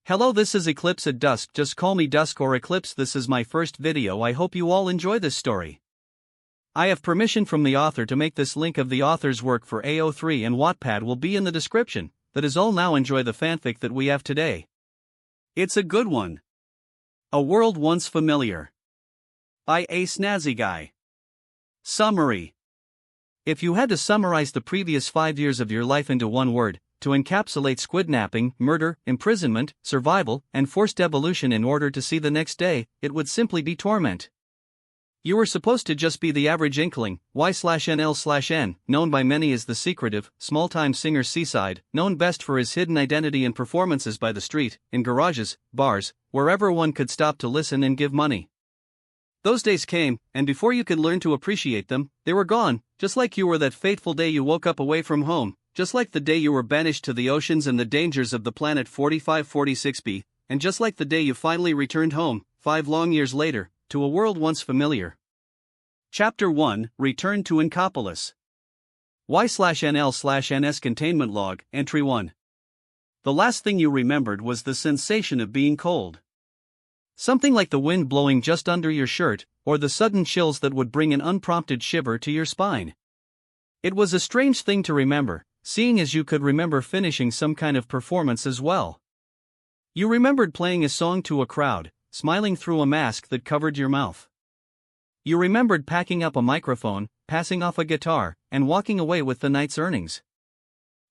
Hello, this is Eclipse at Dusk. Just call me Dusk or Eclipse. This is my first video. I hope you all enjoy this story. I have permission from the author to make this link of the author's work for AO3 and Wattpad will be in the description. That is all. Now enjoy the fanfic that we have today. It's a good one. A World Once Familiar. By A Snazzy Guy. Summary. If you had to summarize the previous 5 years of your life into one word, to encapsulate squidnapping, murder, imprisonment, survival, and forced evolution in order to see the next day, it would simply be torment. You were supposed to just be the average Inkling, Y/NL/N, known by many as the secretive, small-time singer Seaside, known best for his hidden identity and performances by the street, in garages, bars, wherever one could stop to listen and give money. Those days came, and before you could learn to appreciate them, they were gone, just like you were that fateful day you woke up away from home, just like the day you were banished to the oceans and the dangers of the planet 4546b, and just like the day you finally returned home, 5 long years later, to a world once familiar. Chapter 1, Return to Inkopolis. Y/NL/NS Containment Log, Entry 1. The last thing you remembered was the sensation of being cold. Something like the wind blowing just under your shirt, or the sudden chills that would bring an unprompted shiver to your spine. It was a strange thing to remember, seeing as you could remember finishing some kind of performance as well. You remembered playing a song to a crowd, smiling through a mask that covered your mouth. You remembered packing up a microphone, passing off a guitar, and walking away with the night's earnings.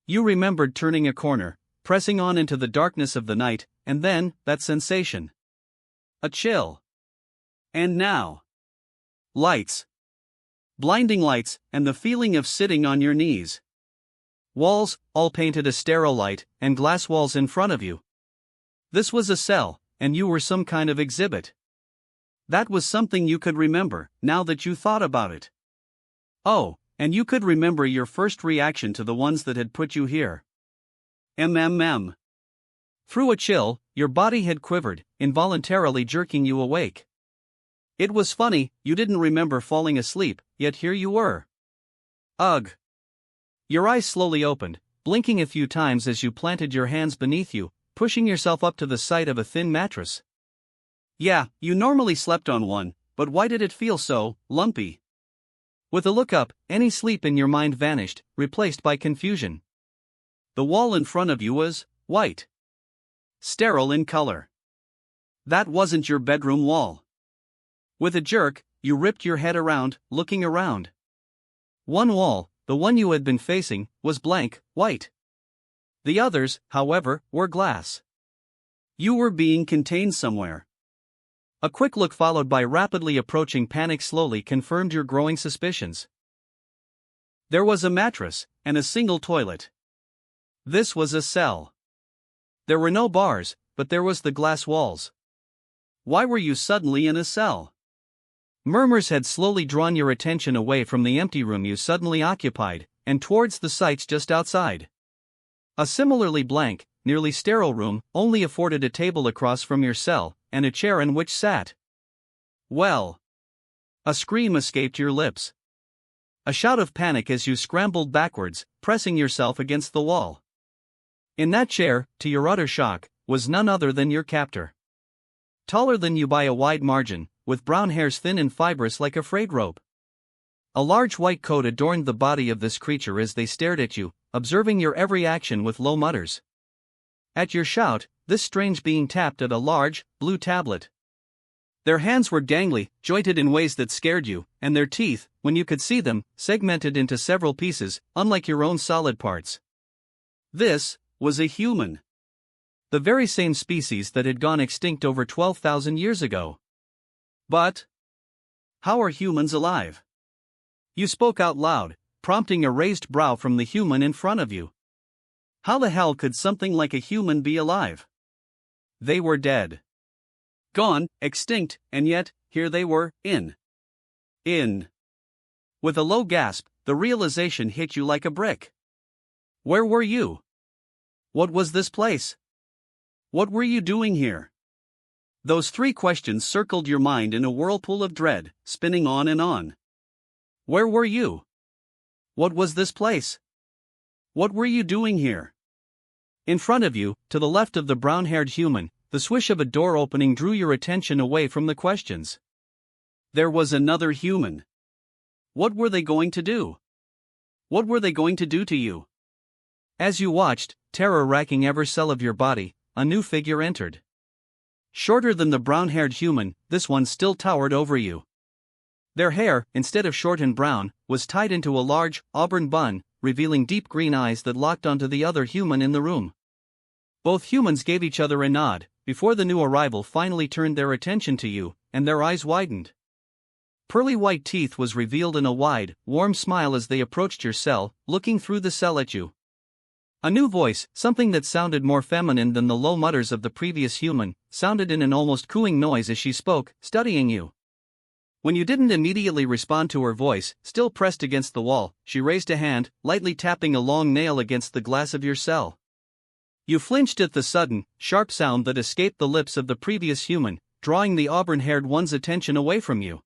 You remembered turning a corner, pressing on into the darkness of the night, and then, that sensation. A chill. And now. Lights. Blinding lights, and the feeling of sitting on your knees. Walls, all painted a sterile light, and glass walls in front of you. This was a cell, and you were some kind of exhibit. That was something you could remember, now that you thought about it. Oh, and you could remember your first reaction to the ones that had put you here. MMM. Through a chill, your body had quivered, involuntarily jerking you awake. It was funny, you didn't remember falling asleep, yet here you were. Ugh. Your eyes slowly opened, blinking a few times as you planted your hands beneath you, pushing yourself up to the side of a thin mattress. Yeah, you normally slept on one, but why did it feel so lumpy? With a look up, any sleep in your mind vanished, replaced by confusion. The wall in front of you was white. Sterile in color. That wasn't your bedroom wall. With a jerk, you ripped your head around, looking around. One wall, the one you had been facing, was blank, white. The others, however, were glass. You were being contained somewhere. A quick look followed by rapidly approaching panic slowly confirmed your growing suspicions. There was a mattress, and a single toilet. This was a cell. There were no bars, but there was the glass walls. Why were you suddenly in a cell? Murmurs had slowly drawn your attention away from the empty room you suddenly occupied, and towards the sights just outside. A similarly blank, nearly sterile room only afforded a table across from your cell, and a chair in which sat. Well. A scream escaped your lips. A shout of panic as you scrambled backwards, pressing yourself against the wall. In that chair, to your utter shock, was none other than your captor. Taller than you by a wide margin, with brown hairs thin and fibrous like a frayed rope. A large white coat adorned the body of this creature as they stared at you, observing your every action with low mutters. At your shout, this strange being tapped at a large, blue tablet. Their hands were gangly, jointed in ways that scared you, and their teeth, when you could see them, segmented into several pieces, unlike your own solid parts. This was a human. The very same species that had gone extinct over 12,000 years ago. But how are humans alive? You spoke out loud, prompting a raised brow from the human in front of you. How the hell could something like a human be alive? They were dead. Gone, extinct, and yet, here they were, in. With a low gasp, the realization hit you like a brick. Where were you? What was this place? What were you doing here? Those 3 questions circled your mind in a whirlpool of dread, spinning on and on. Where were you? What was this place? What were you doing here? In front of you, to the left of the brown-haired human, the swish of a door opening drew your attention away from the questions. There was another human. What were they going to do? What were they going to do to you? As you watched, terror racking every cell of your body, a new figure entered. Shorter than the brown-haired human, this one still towered over you. Their hair, instead of short and brown, was tied into a large, auburn bun, revealing deep green eyes that locked onto the other human in the room. Both humans gave each other a nod, before the new arrival finally turned their attention to you, and their eyes widened. Pearly white teeth was revealed in a wide, warm smile as they approached your cell, looking through the cell at you. A new voice, something that sounded more feminine than the low mutters of the previous human, sounded in an almost cooing noise as she spoke, studying you. When you didn't immediately respond to her voice, still pressed against the wall, she raised a hand, lightly tapping a long nail against the glass of your cell. You flinched at the sudden, sharp sound that escaped the lips of the previous human, drawing the auburn-haired one's attention away from you.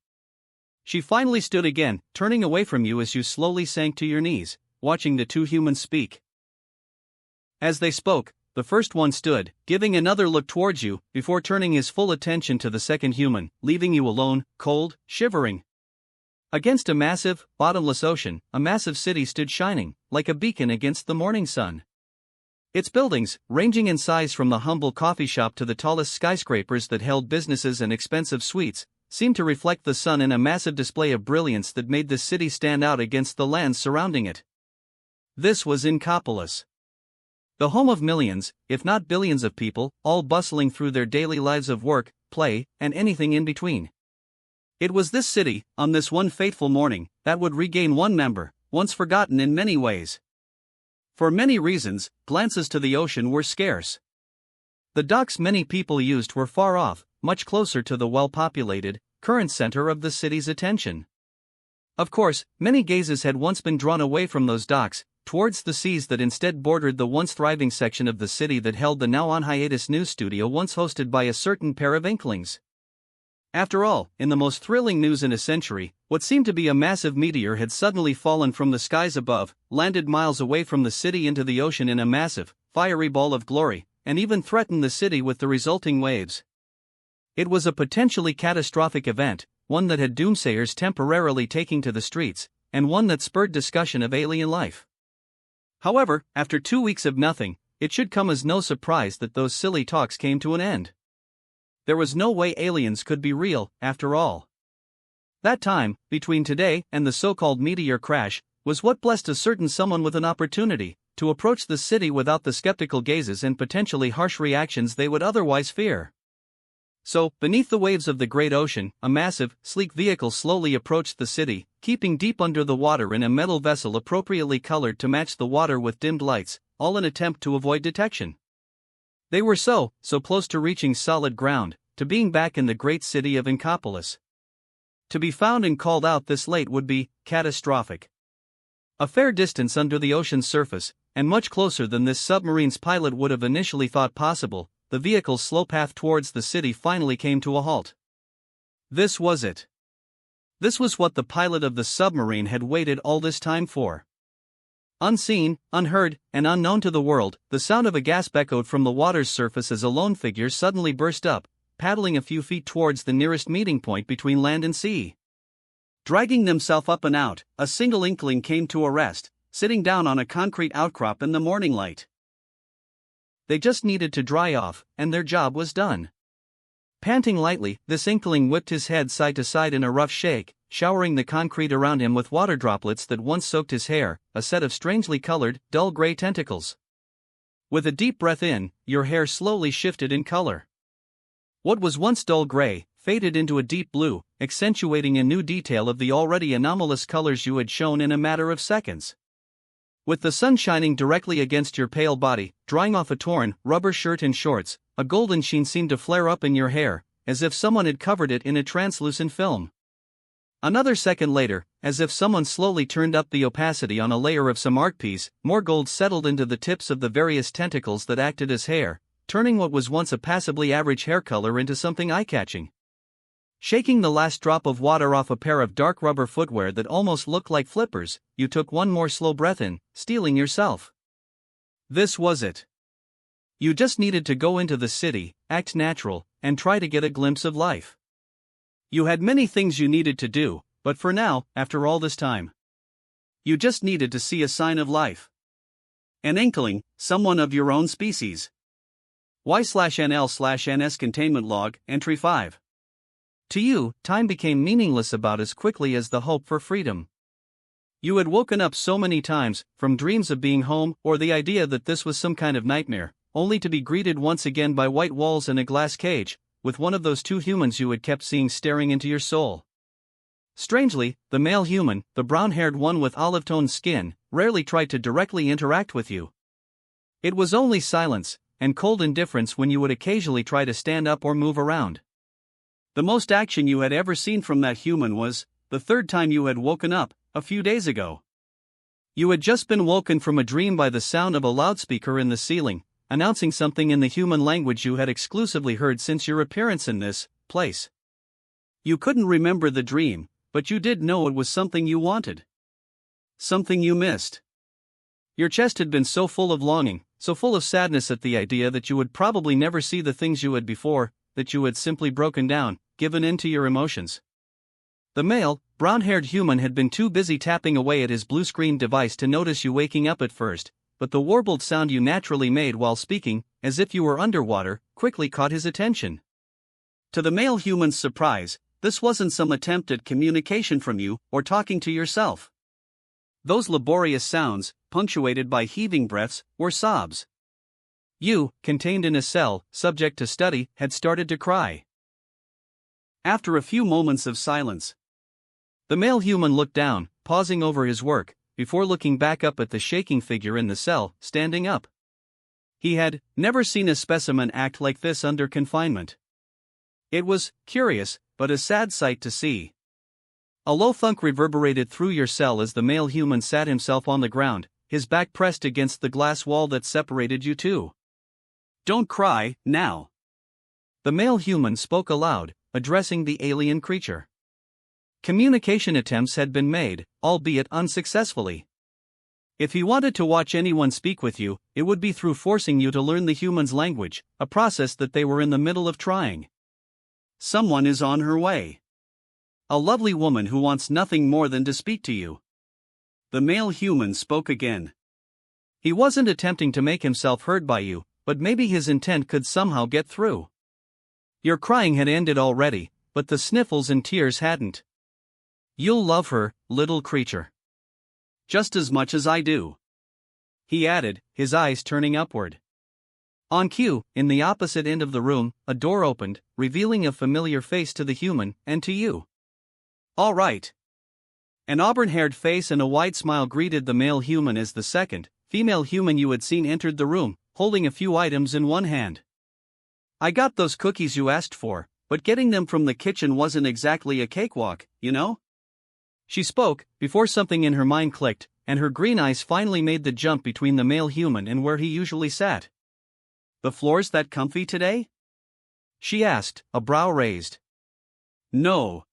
She finally stood again, turning away from you as you slowly sank to your knees, watching the two humans speak. As they spoke, the first one stood, giving another look towards you, before turning his full attention to the second human, leaving you alone, cold, shivering. Against a massive, bottomless ocean, a massive city stood shining, like a beacon against the morning sun. Its buildings, ranging in size from the humble coffee shop to the tallest skyscrapers that held businesses and expensive suites, seemed to reflect the sun in a massive display of brilliance that made the city stand out against the lands surrounding it. This was Inkopolis. The home of millions, if not billions of people, all bustling through their daily lives of work, play, and anything in between. It was this city, on this one fateful morning, that would regain one member, once forgotten in many ways. For many reasons, glances to the ocean were scarce. The docks many people used were far off, much closer to the well-populated, current center of the city's attention. Of course, many gazes had once been drawn away from those docks, towards the seas that instead bordered the once thriving section of the city that held the now-on-hiatus news studio once hosted by a certain pair of Inklings. After all, in the most thrilling news in a century, what seemed to be a massive meteor had suddenly fallen from the skies above, landed miles away from the city into the ocean in a massive, fiery ball of glory, and even threatened the city with the resulting waves. It was a potentially catastrophic event, one that had doomsayers temporarily taking to the streets, and one that spurred discussion of alien life. However, after 2 weeks of nothing, it should come as no surprise that those silly talks came to an end. There was no way aliens could be real, after all. That time, between today and the so-called meteor crash, was what blessed a certain someone with an opportunity to approach the city without the skeptical gazes and potentially harsh reactions they would otherwise fear. So, beneath the waves of the great ocean, a massive, sleek vehicle slowly approached the city, keeping deep under the water in a metal vessel appropriately colored to match the water with dimmed lights, all in attempt to avoid detection. They were so close to reaching solid ground, to being back in the great city of Inkopolis. To be found and called out this late would be catastrophic. A fair distance under the ocean's surface, and much closer than this submarine's pilot would have initially thought possible, the vehicle's slow path towards the city finally came to a halt. This was it. This was what the pilot of the submarine had waited all this time for. Unseen, unheard, and unknown to the world, the sound of a gasp echoed from the water's surface as a lone figure suddenly burst up, paddling a few feet towards the nearest meeting point between land and sea. Dragging themselves up and out, a single Inkling came to a rest, sitting down on a concrete outcrop in the morning light. They just needed to dry off, and their job was done. Panting lightly, this Inkling whipped his head side to side in a rough shake, showering the concrete around him with water droplets that once soaked his hair, a set of strangely colored, dull gray tentacles. With a deep breath in, your hair slowly shifted in color. What was once dull gray faded into a deep blue, accentuating a new detail of the already anomalous colors you had shown in a matter of seconds. With the sun shining directly against your pale body, drying off a torn, rubber shirt and shorts, a golden sheen seemed to flare up in your hair, as if someone had covered it in a translucent film. Another second later, as if someone slowly turned up the opacity on a layer of some art piece, more gold settled into the tips of the various tentacles that acted as hair, turning what was once a passably average hair color into something eye-catching. Shaking the last drop of water off a pair of dark rubber footwear that almost looked like flippers, you took one more slow breath in, steeling yourself. This was it. You just needed to go into the city, act natural, and try to get a glimpse of life. You had many things you needed to do, but for now, after all this time, you just needed to see a sign of life. An inkling, someone of your own species. Y/NL/NS Containment Log, Entry 5. To you, time became meaningless about as quickly as the hope for freedom. You had woken up so many times, from dreams of being home or the idea that this was some kind of nightmare, only to be greeted once again by white walls and a glass cage, with one of those two humans you had kept seeing staring into your soul. Strangely, the male human, the brown-haired one with olive-toned skin, rarely tried to directly interact with you. It was only silence and cold indifference when you would occasionally try to stand up or move around. The most action you had ever seen from that human was the third time you had woken up, a few days ago. You had just been woken from a dream by the sound of a loudspeaker in the ceiling, announcing something in the human language you had exclusively heard since your appearance in this place. You couldn't remember the dream, but you did know it was something you wanted. Something you missed. Your chest had been so full of longing, so full of sadness at the idea that you would probably never see the things you had before, that you had simply broken down, given in to your emotions. The male, brown-haired human had been too busy tapping away at his blue-screen device to notice you waking up at first, but the warbled sound you naturally made while speaking, as if you were underwater, quickly caught his attention. To the male human's surprise, this wasn't some attempt at communication from you, or talking to yourself. Those laborious sounds, punctuated by heaving breaths, were sobs. You, contained in a cell, subject to study, had started to cry. After a few moments of silence, the male human looked down, pausing over his work, before looking back up at the shaking figure in the cell, standing up. He had never seen a specimen act like this under confinement. It was curious, but a sad sight to see. A low thunk reverberated through your cell as the male human sat himself on the ground, his back pressed against the glass wall that separated you two. "Don't cry, now." The male human spoke aloud, addressing the alien creature. Communication attempts had been made, albeit unsuccessfully. If he wanted to watch anyone speak with you, it would be through forcing you to learn the human's language, a process that they were in the middle of trying. Someone is on her way. A lovely woman who wants nothing more than to speak to you. The male human spoke again. He wasn't attempting to make himself heard by you, but maybe his intent could somehow get through. Your crying had ended already, but the sniffles and tears hadn't. "You'll love her, little creature. Just as much as I do," he added, his eyes turning upward. On cue, in the opposite end of the room, a door opened, revealing a familiar face to the human, and to you. "All right." An auburn-haired face and a wide smile greeted the male human as the second, female human you had seen entered the room, holding a few items in one hand. "I got those cookies you asked for, but getting them from the kitchen wasn't exactly a cakewalk, you know?" She spoke, before something in her mind clicked, and her green eyes finally made the jump between the male human and where he usually sat. "The floor's that comfy today?" she asked, a brow raised. "No."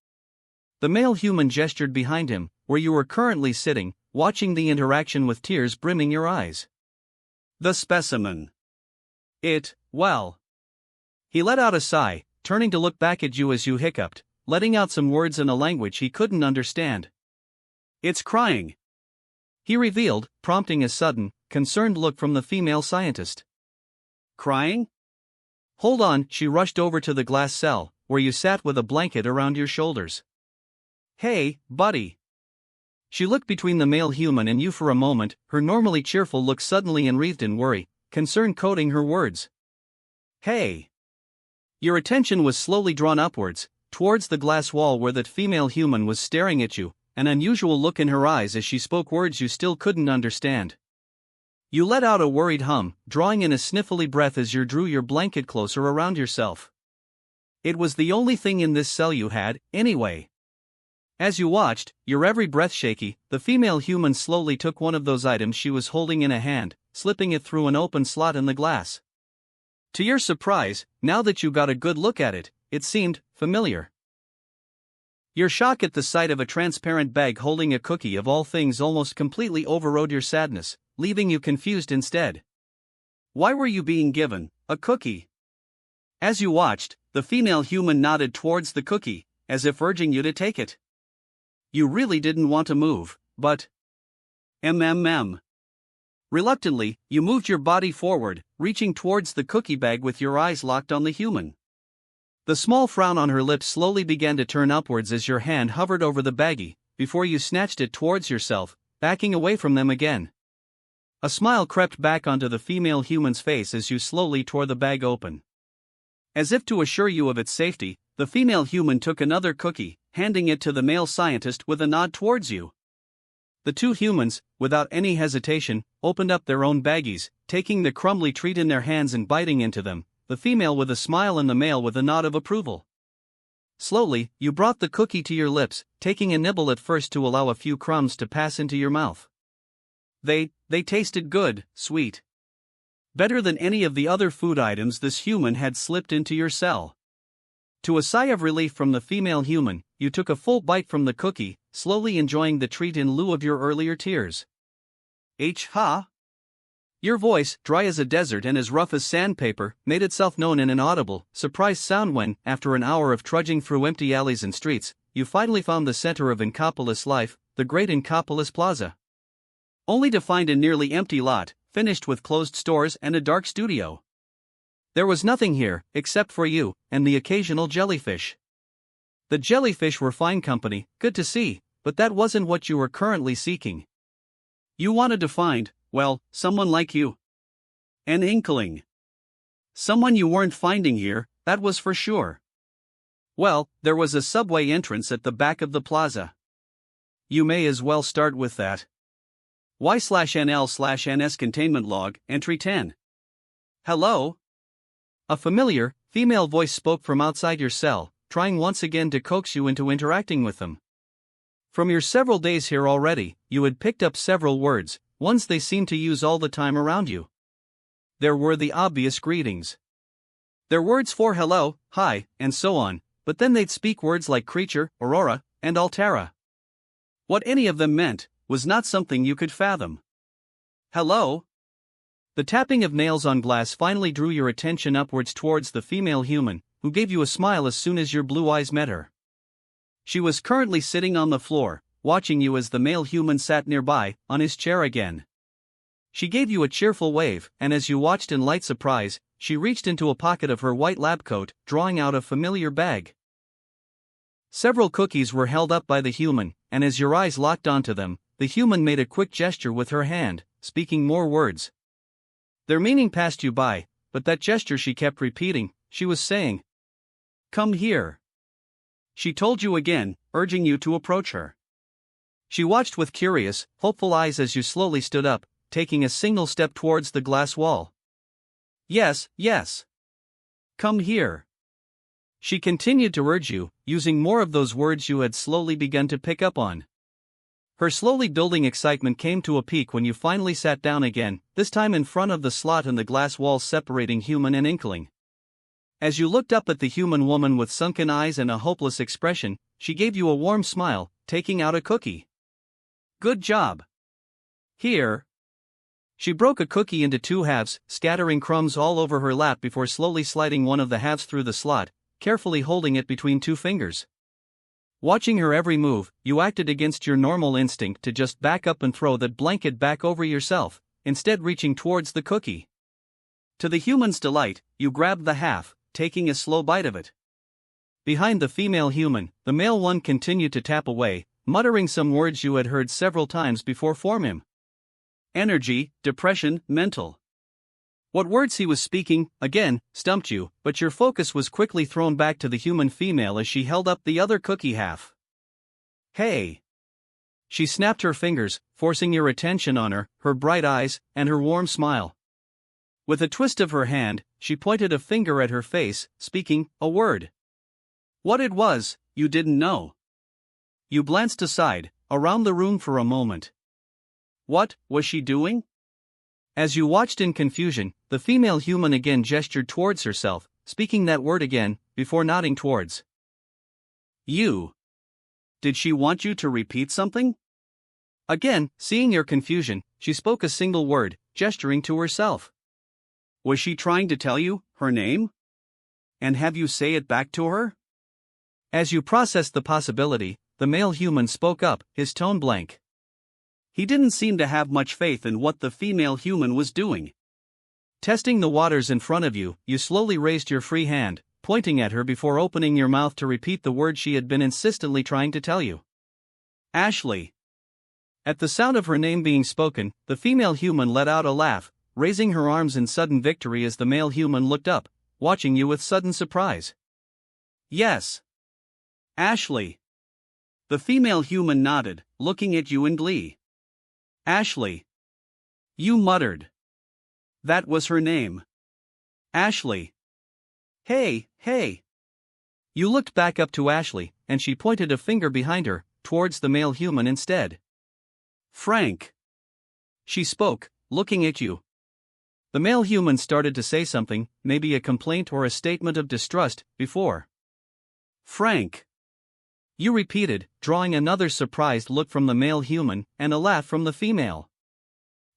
The male human gestured behind him, where you were currently sitting, watching the interaction with tears brimming your eyes. "The specimen. Well." He let out a sigh, turning to look back at you as you hiccuped, letting out some words in a language he couldn't understand. "It's crying," he revealed, prompting a sudden, concerned look from the female scientist. "Crying?" "Hold on," she rushed over to the glass cell, where you sat with a blanket around your shoulders. "Hey, buddy." She looked between the male human and you for a moment, her normally cheerful look suddenly enwreathed in worry, concern coating her words. "Hey." Your attention was slowly drawn upwards, towards the glass wall where that female human was staring at you, an unusual look in her eyes as she spoke words you still couldn't understand. You let out a worried hum, drawing in a sniffly breath as you drew your blanket closer around yourself. It was the only thing in this cell you had, anyway. As you watched, your every breath shaky, the female human slowly took one of those items she was holding in a hand, slipping it through an open slot in the glass. To your surprise, now that you got a good look at it, it seemed familiar. Your shock at the sight of a transparent bag holding a cookie of all things almost completely overrode your sadness, leaving you confused instead. Why were you being given a cookie? As you watched, the female human nodded towards the cookie, as if urging you to take it. You really didn't want to move, but... MMM. Reluctantly, you moved your body forward, reaching towards the cookie bag with your eyes locked on the human. The small frown on her lips slowly began to turn upwards as your hand hovered over the baggie, before you snatched it towards yourself, backing away from them again. A smile crept back onto the female human's face as you slowly tore the bag open. As if to assure you of its safety, the female human took another cookie, handing it to the male scientist with a nod towards you. The two humans, without any hesitation, opened up their own baggies, taking the crumbly treat in their hands and biting into them, the female with a smile and the male with a nod of approval. Slowly, you brought the cookie to your lips, taking a nibble at first to allow a few crumbs to pass into your mouth. They tasted good, sweet. Better than any of the other food items this human had slipped into your cell. To a sigh of relief from the female human, you took a full bite from the cookie, slowly enjoying the treat in lieu of your earlier tears. Ha! Your voice, dry as a desert and as rough as sandpaper, made itself known in an audible, surprised sound when, after an hour of trudging through empty alleys and streets, you finally found the center of Inkopolis life, the great Inkopolis Plaza. Only to find a nearly empty lot, finished with closed stores and a dark studio. There was nothing here, except for you, and the occasional jellyfish. The jellyfish were fine company, good to see, but that wasn't what you were currently seeking. You wanted to find, well, someone like you. An Inkling. Someone you weren't finding here, that was for sure. Well, there was a subway entrance at the back of the plaza. You may as well start with that. Y/NL/NS containment log, entry 10. Hello? A familiar, female voice spoke from outside your cell, trying once again to coax you into interacting with them. From your several days here already, you had picked up several words, ones they seemed to use all the time around you. There were the obvious greetings. Their words for hello, hi, and so on, but then they'd speak words like creature, aurora, and altera. What any of them meant was not something you could fathom. Hello? The tapping of nails on glass finally drew your attention upwards towards the female human, who gave you a smile as soon as your blue eyes met her. She was currently sitting on the floor, watching you as the male human sat nearby, on his chair again. She gave you a cheerful wave, and as you watched in light surprise, she reached into a pocket of her white lab coat, drawing out a familiar bag. Several cookies were held up by the human, and as your eyes locked onto them, the human made a quick gesture with her hand, speaking more words. Their meaning passed you by, but that gesture she kept repeating. She was saying, "Come here." She told you again, urging you to approach her. She watched with curious, hopeful eyes as you slowly stood up, taking a single step towards the glass wall. Yes. Come here. She continued to urge you, using more of those words you had slowly begun to pick up on. Her slowly building excitement came to a peak when you finally sat down again, this time in front of the slot in the glass wall separating human and Inkling. As you looked up at the human woman with sunken eyes and a hopeless expression, she gave you a warm smile, taking out a cookie. Good job. Here. She broke a cookie into two halves, scattering crumbs all over her lap before slowly sliding one of the halves through the slot, carefully holding it between two fingers. Watching her every move, you acted against your normal instinct to just back up and throw that blanket back over yourself, instead reaching towards the cookie. To the human's delight, you grabbed the half, taking a slow bite of it. Behind the female human, the male one continued to tap away, muttering some words you had heard several times before from him. Energy, depression, mental. What words he was speaking, again, stumped you, but your focus was quickly thrown back to the human female as she held up the other cookie half. Hey! She snapped her fingers, forcing your attention on her, her bright eyes, and her warm smile. With a twist of her hand, she pointed a finger at her face, speaking a word. What it was, you didn't know. You glanced aside, around the room for a moment. What was she doing? As you watched in confusion, the female human again gestured towards herself, speaking that word again, before nodding towards you. Did she want you to repeat something? Again, seeing your confusion, she spoke a single word, gesturing to herself. Was she trying to tell you her name? And have you say it back to her? As you processed the possibility, the male human spoke up, his tone blank. He didn't seem to have much faith in what the female human was doing. Testing the waters in front of you, you slowly raised your free hand, pointing at her before opening your mouth to repeat the word she had been insistently trying to tell you. Ashley. At the sound of her name being spoken, the female human let out a laugh, raising her arms in sudden victory as the male human looked up, watching you with sudden surprise. Yes. Ashley. The female human nodded, looking at you in glee. Ashley. You muttered. That was her name. Ashley. Hey, hey. You looked back up to Ashley, and she pointed a finger behind her, towards the male human instead. Frank. She spoke, looking at you. The male human started to say something, maybe a complaint or a statement of distrust, before. Frank. You repeated, drawing another surprised look from the male human, and a laugh from the female.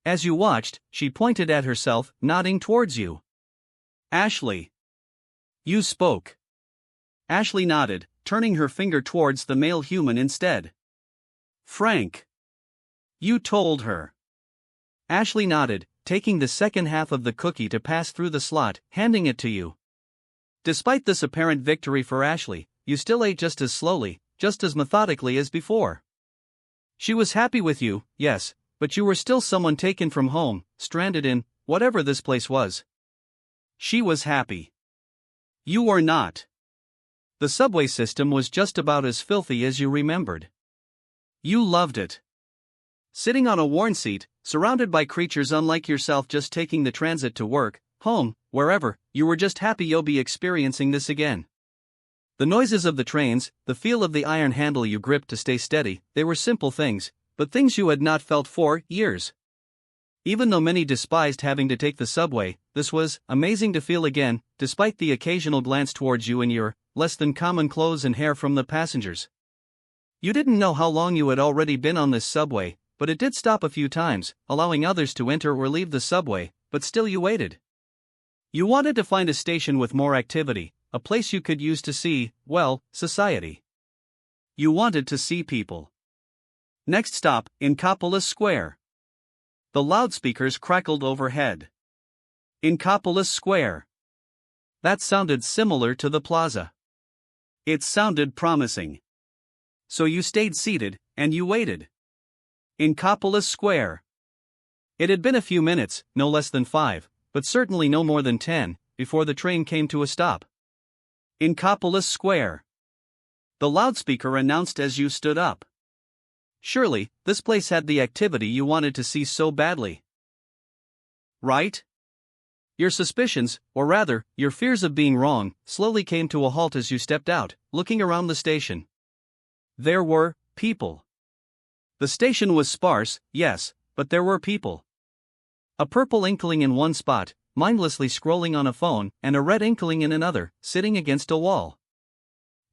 As you watched, she pointed at herself, nodding towards you. Ashley. You spoke. Ashley nodded, turning her finger towards the male human instead. Frank. You told her. Ashley nodded, taking the second half of the cookie to pass through the slot, handing it to you. Despite this apparent victory for Ashley, you still ate just as slowly, just as methodically as before. She was happy with you, yes, but you were still someone taken from home, stranded in whatever this place was. She was happy. You were not. The subway system was just about as filthy as you remembered. You loved it. Sitting on a worn seat, surrounded by creatures unlike yourself, just taking the transit to work, home, wherever, you were just happy you'll be experiencing this again. The noises of the trains, the feel of the iron handle you gripped to stay steady, they were simple things, but things you had not felt for years. Even though many despised having to take the subway, this was amazing to feel again, despite the occasional glance towards you in your less than common clothes and hair from the passengers. You didn't know how long you had already been on this subway, but it did stop a few times, allowing others to enter or leave the subway, but still you waited. You wanted to find a station with more activity, a place you could use to see, well, society. You wanted to see people. Next stop, Inkopolis Square. The loudspeakers crackled overhead. Inkopolis Square. That sounded similar to the plaza. It sounded promising. So you stayed seated, and you waited. Inkopolis Square. It had been a few minutes, no less than 5, but certainly no more than 10, before the train came to a stop. Inkopolis Square. The loudspeaker announced as you stood up. Surely, this place had the activity you wanted to see so badly. Right? Your suspicions, or rather, your fears of being wrong, slowly came to a halt as you stepped out, looking around the station. There were people. The station was sparse, yes, but there were people. A purple Inkling in one spot, mindlessly scrolling on a phone, and a red Inkling in another, sitting against a wall.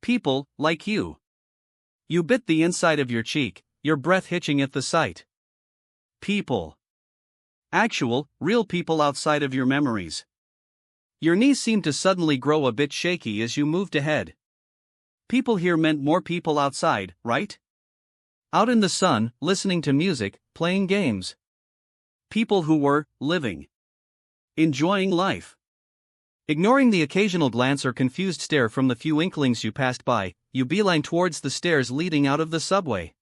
People, like you. You bit the inside of your cheek, your breath hitching at the sight. People. Actual, real people outside of your memories. Your knees seemed to suddenly grow a bit shaky as you moved ahead. People here meant more people outside, right? Out in the sun, listening to music, playing games. People who were living. Enjoying life. Ignoring the occasional glance or confused stare from the few Inklings you passed by, you beeline towards the stairs leading out of the subway.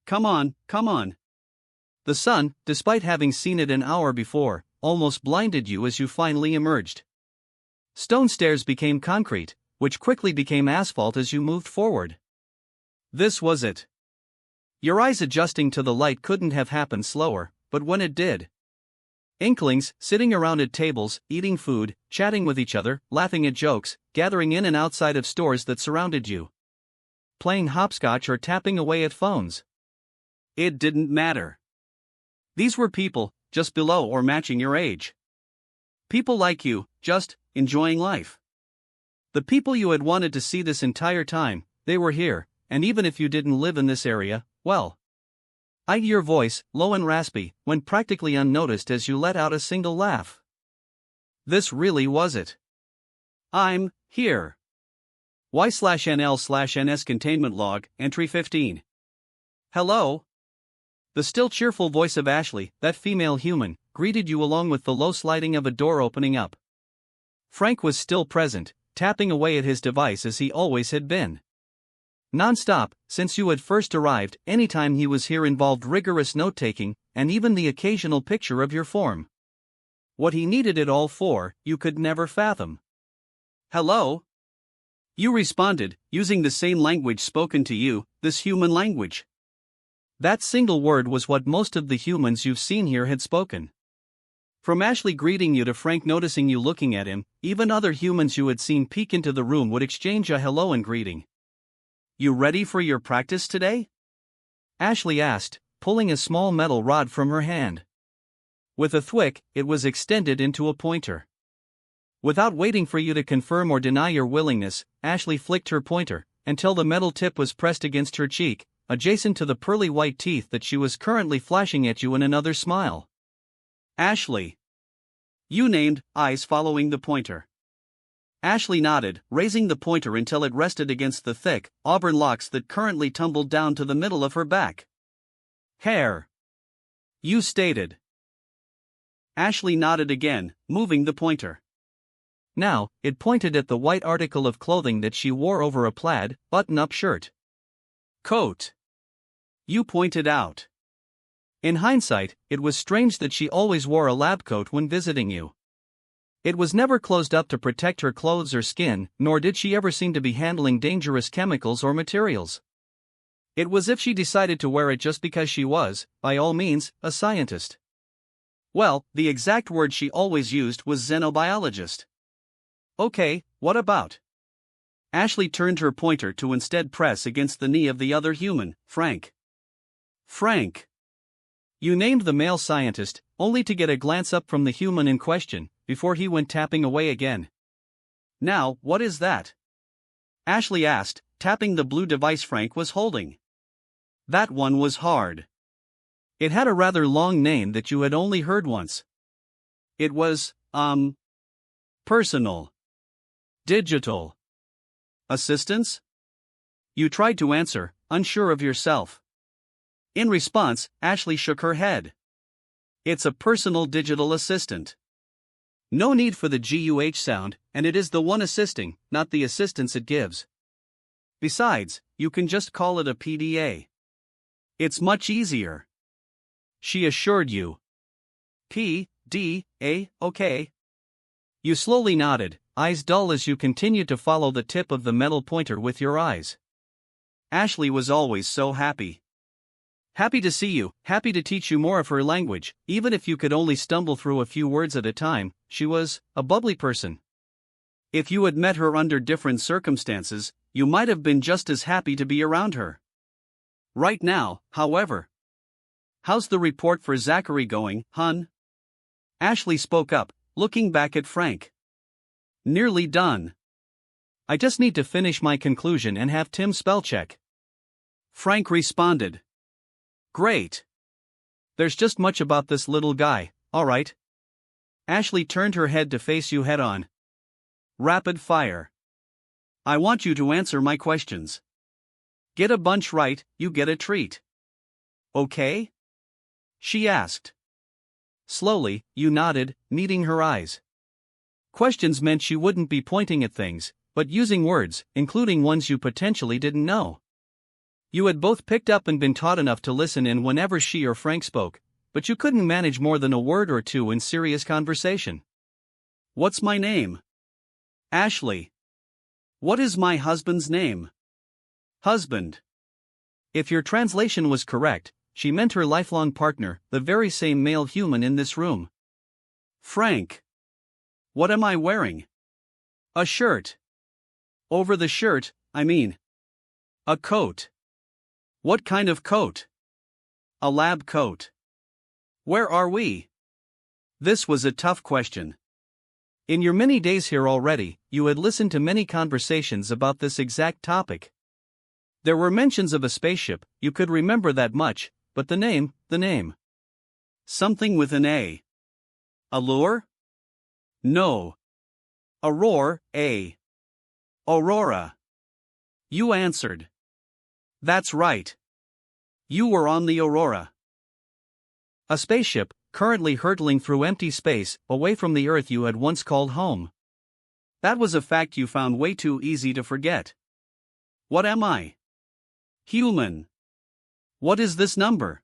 Come on, come on. The sun, despite having seen it an hour before, almost blinded you as you finally emerged. Stone stairs became concrete, which quickly became asphalt as you moved forward. This was it. Your eyes adjusting to the light couldn't have happened slower, but when it did. Inklings, sitting around at tables, eating food, chatting with each other, laughing at jokes, gathering in and outside of stores that surrounded you. Playing hopscotch or tapping away at phones. It didn't matter. These were people, just below or matching your age. People like you, just enjoying life. The people you had wanted to see this entire time, they were here, and even if you didn't live in this area, well. Your voice, low and raspy, went practically unnoticed as you let out a single laugh. This really was it. I'm here. Y/NL/NS containment log, entry 15. Hello? The still cheerful voice of Ashley, that female human, greeted you along with the low sliding of a door opening up. Frank was still present, tapping away at his device as he always had been. Non-stop, since you had first arrived, any time he was here involved rigorous note-taking, and even the occasional picture of your form. What he needed it all for, you could never fathom. Hello? You responded, using the same language spoken to you, this human language. That single word was what most of the humans you've seen here had spoken. From Ashley greeting you to Frank noticing you looking at him, even other humans you had seen peek into the room would exchange a hello and greeting. You ready for your practice today? Ashley asked, pulling a small metal rod from her hand. With a thwick, it was extended into a pointer. Without waiting for you to confirm or deny your willingness, Ashley flicked her pointer, until the metal tip was pressed against her cheek, adjacent to the pearly white teeth that she was currently flashing at you in another smile. Ashley. You named eyes following the pointer. Ashley nodded, raising the pointer until it rested against the thick, auburn locks that currently tumbled down to the middle of her back. Hair. You stated. Ashley nodded again, moving the pointer. Now, it pointed at the white article of clothing that she wore over a plaid, button-up shirt. Coat. You pointed out. In hindsight, it was strange that she always wore a lab coat when visiting you. It was never closed up to protect her clothes or skin, nor did she ever seem to be handling dangerous chemicals or materials. It was as if she decided to wear it just because she was, by all means, a scientist. Well, the exact word she always used was xenobiologist. Okay, what about? Ashley turned her pointer to instead press against the knee of the other human, Frank. Frank. You named the male scientist, only to get a glance up from the human in question, before he went tapping away again. Now, what is that? Ashley asked, tapping the blue device Frank was holding. That one was hard. It had a rather long name that you had only heard once. It was, personal. Digital. Assistance? You tried to answer, unsure of yourself. In response, Ashley shook her head. It's a personal digital assistant. No need for the GUH sound, and it is the one assisting, not the assistance it gives. Besides, you can just call it a PDA. It's much easier. She assured you. PDA, okay. You slowly nodded, eyes dull as you continued to follow the tip of the metal pointer with your eyes. Ashley was always so happy. Happy to see you, happy to teach you more of her language, even if you could only stumble through a few words at a time. She was a bubbly person. If you had met her under different circumstances, you might have been just as happy to be around her. Right now, however. How's the report for Zachary going, hun? Ashley spoke up, looking back at Frank. Nearly done. I just need to finish my conclusion and have Tim spell check. Frank responded. Great. There's just much about this little guy, alright. Ashley turned her head to face you head on. Rapid fire. I want you to answer my questions. Get a bunch right, you get a treat. Okay? She asked. Slowly, you nodded, meeting her eyes. Questions meant she wouldn't be pointing at things, but using words, including ones you potentially didn't know. You had both picked up and been taught enough to listen in whenever she or Frank spoke, but you couldn't manage more than a word or two in serious conversation. What's my name? Ashley. What is my husband's name? Husband. If your translation was correct, she meant her lifelong partner, the very same male human in this room. Frank. What am I wearing? A shirt. Over the shirt, I mean. A coat. What kind of coat? A lab coat. Where are we? This was a tough question. In your many days here already, you had listened to many conversations about this exact topic. There were mentions of a spaceship, you could remember that much, but the name. Something with an A. Allure? No. Aurora, Aurora. You answered. That's right. You were on the Aurora. A spaceship, currently hurtling through empty space, away from the Earth you had once called home. That was a fact you found way too easy to forget. What am I? Human. What is this number?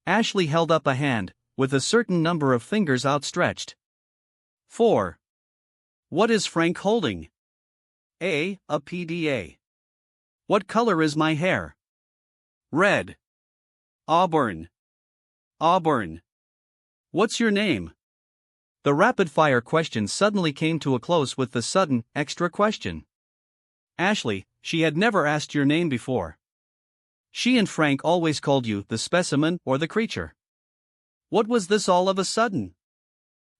Ashley held up a hand, with a certain number of fingers outstretched. 4. What is Frank holding? A PDA. What color is my hair? Red. Auburn. Auburn. What's your name? The rapid-fire questions suddenly came to a close with the sudden, extra question. Ashley, she had never asked your name before. She and Frank always called you the specimen or the creature. What was this all of a sudden?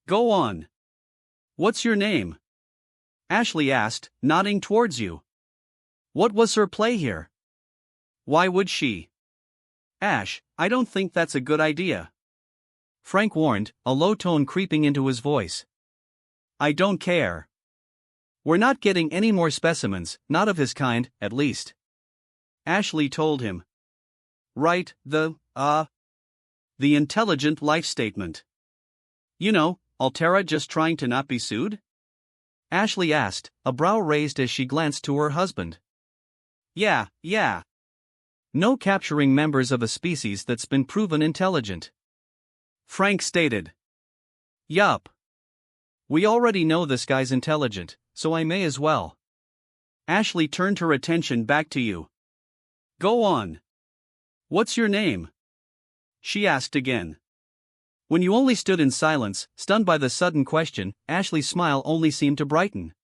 Go on. What's your name? Ashley asked, nodding towards you. What was her play here? Why would she? Ash, I don't think that's a good idea. Frank warned, a low tone creeping into his voice. I don't care. We're not getting any more specimens, not of his kind, at least. Ashley told him. Right, the intelligent life statement. You know, Altera just trying to not be sued? Ashley asked, a brow raised as she glanced to her husband. Yeah. No capturing members of a species that's been proven intelligent. Frank stated. Yup. We already know this guy's intelligent, so I may as well. Ashley turned her attention back to you. Go on. What's your name? She asked again. When you only stood in silence, stunned by the sudden question, Ashley's smile only seemed to brighten.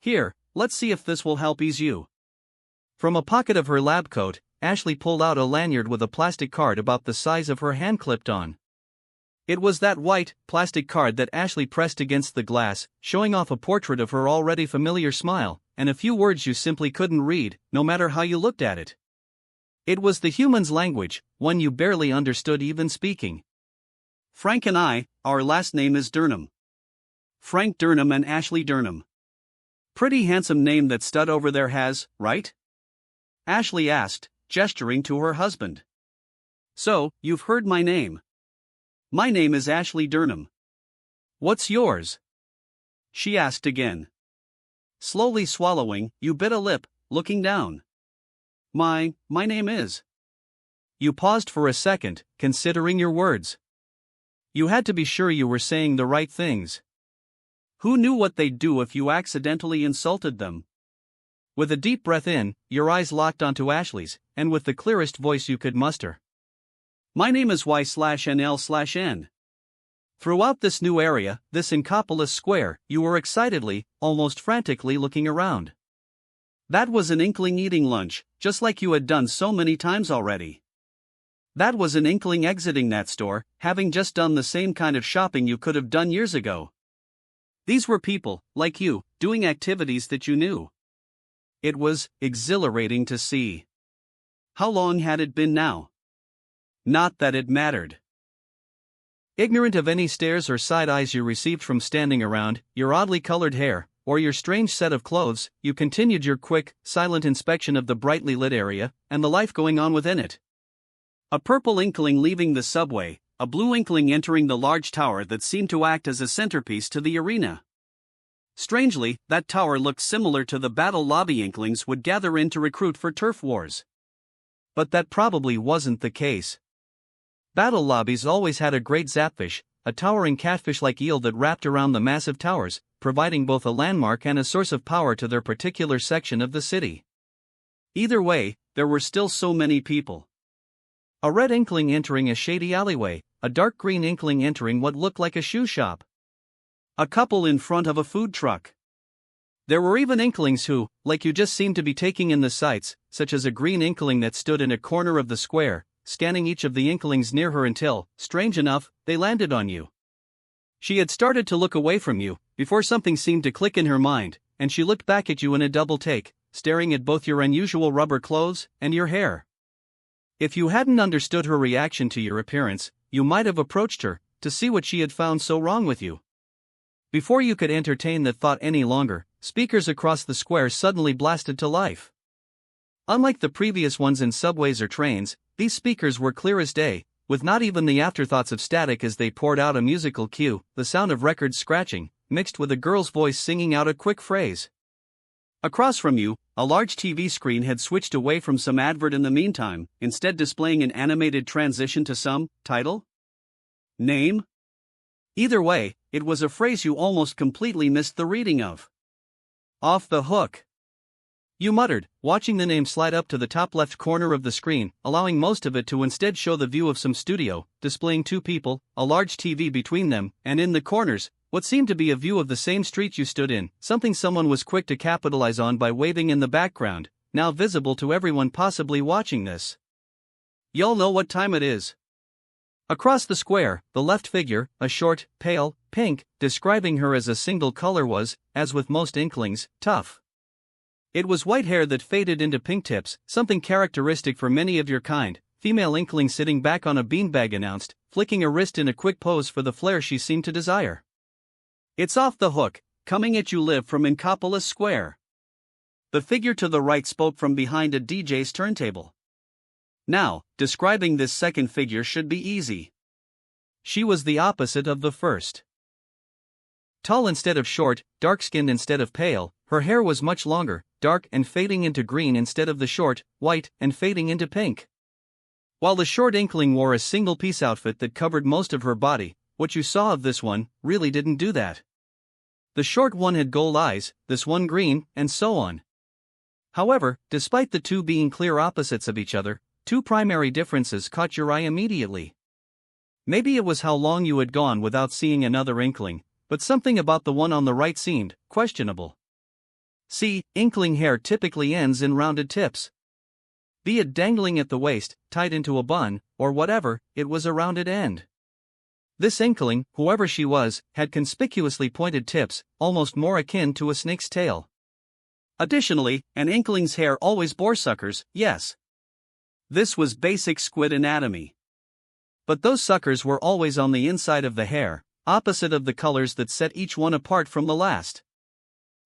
Here, let's see if this will help ease you. From a pocket of her lab coat, Ashley pulled out a lanyard with a plastic card about the size of her hand clipped on. It was that white, plastic card that Ashley pressed against the glass, showing off a portrait of her already familiar smile, and a few words you simply couldn't read, no matter how you looked at it. It was the human's language, one you barely understood even speaking. Frank and I, our last name is Durham. Frank Durham and Ashley Durham. Pretty handsome name that stud over there has, right? Ashley asked, gesturing to her husband. So, you've heard my name. My name is Ashley Durham. What's yours? She asked again. Slowly swallowing, you bit a lip, looking down. My name is. You paused for a second, considering your words. You had to be sure you were saying the right things. Who knew what they'd do if you accidentally insulted them? With a deep breath in, your eyes locked onto Ashley's, and with the clearest voice you could muster. My name is Y/NL/N. Throughout this new area, this Inkopolis square, you were excitedly, almost frantically looking around. That was an Inkling eating lunch, just like you had done so many times already. That was an Inkling exiting that store, having just done the same kind of shopping you could have done years ago. These were people, like you, doing activities that you knew. It was exhilarating to see. How long had it been now? Not that it mattered. Ignorant of any stares or side eyes you received from standing around, your oddly colored hair, or your strange set of clothes, you continued your quick, silent inspection of the brightly lit area, and the life going on within it. A purple Inkling leaving the subway, a blue Inkling entering the large tower that seemed to act as a centerpiece to the arena. Strangely, that tower looked similar to the battle lobby Inklings would gather in to recruit for turf wars. But that probably wasn't the case. Battle lobbies always had a great zapfish, a towering catfish-like eel that wrapped around the massive towers, providing both a landmark and a source of power to their particular section of the city. Either way, there were still so many people. A red Inkling entering a shady alleyway, a dark green Inkling entering what looked like a shoe shop. A couple in front of a food truck. There were even Inklings who, like you, just seemed to be taking in the sights, such as a green Inkling that stood in a corner of the square, scanning each of the Inklings near her until, strange enough, they landed on you. She had started to look away from you, before something seemed to click in her mind, and she looked back at you in a double take, staring at both your unusual rubber clothes and your hair. If you hadn't understood her reaction to your appearance, you might have approached her, to see what she had found so wrong with you. Before you could entertain that thought any longer, speakers across the square suddenly blasted to life. Unlike the previous ones in subways or trains, these speakers were clear as day, with not even the afterthoughts of static as they poured out a musical cue, the sound of records scratching, mixed with a girl's voice singing out a quick phrase. Across from you, a large TV screen had switched away from some advert in the meantime, instead displaying an animated transition to some title? Name? Either way, it was a phrase you almost completely missed the reading of. Off the hook. You muttered, watching the name slide up to the top left corner of the screen, allowing most of it to instead show the view of some studio, displaying two people, a large TV between them, and in the corners, what seemed to be a view of the same street you stood in, something someone was quick to capitalize on by waving in the background, now visible to everyone possibly watching this. Y'all know what time it is. Across the square, the left figure, a short, pale, pink, describing her as a single color was, as with most Inklings, tough. It was white hair that faded into pink tips, something characteristic for many of your kind. Female Inkling sitting back on a beanbag announced, flicking a wrist in a quick pose for the flair she seemed to desire. It's off the hook, coming at you live from Inkopolis Square. The figure to the right spoke from behind a DJ's turntable. Now, describing this second figure should be easy. She was the opposite of the first. Tall instead of short, dark-skinned instead of pale, her hair was much longer, dark and fading into green instead of the short, white, and fading into pink. While the short Inkling wore a single-piece outfit that covered most of her body, what you saw of this one really didn't do that. The short one had gold eyes, this one green, and so on. However, despite the two being clear opposites of each other, two primary differences caught your eye immediately. Maybe it was how long you had gone without seeing another Inkling, but something about the one on the right seemed questionable. See, Inkling hair typically ends in rounded tips. Be it dangling at the waist, tied into a bun, or whatever, it was a rounded end. This Inkling, whoever she was, had conspicuously pointed tips, almost more akin to a snake's tail. Additionally, an Inkling's hair always bore suckers, yes. This was basic squid anatomy. But those suckers were always on the inside of the hair, opposite of the colors that set each one apart from the last.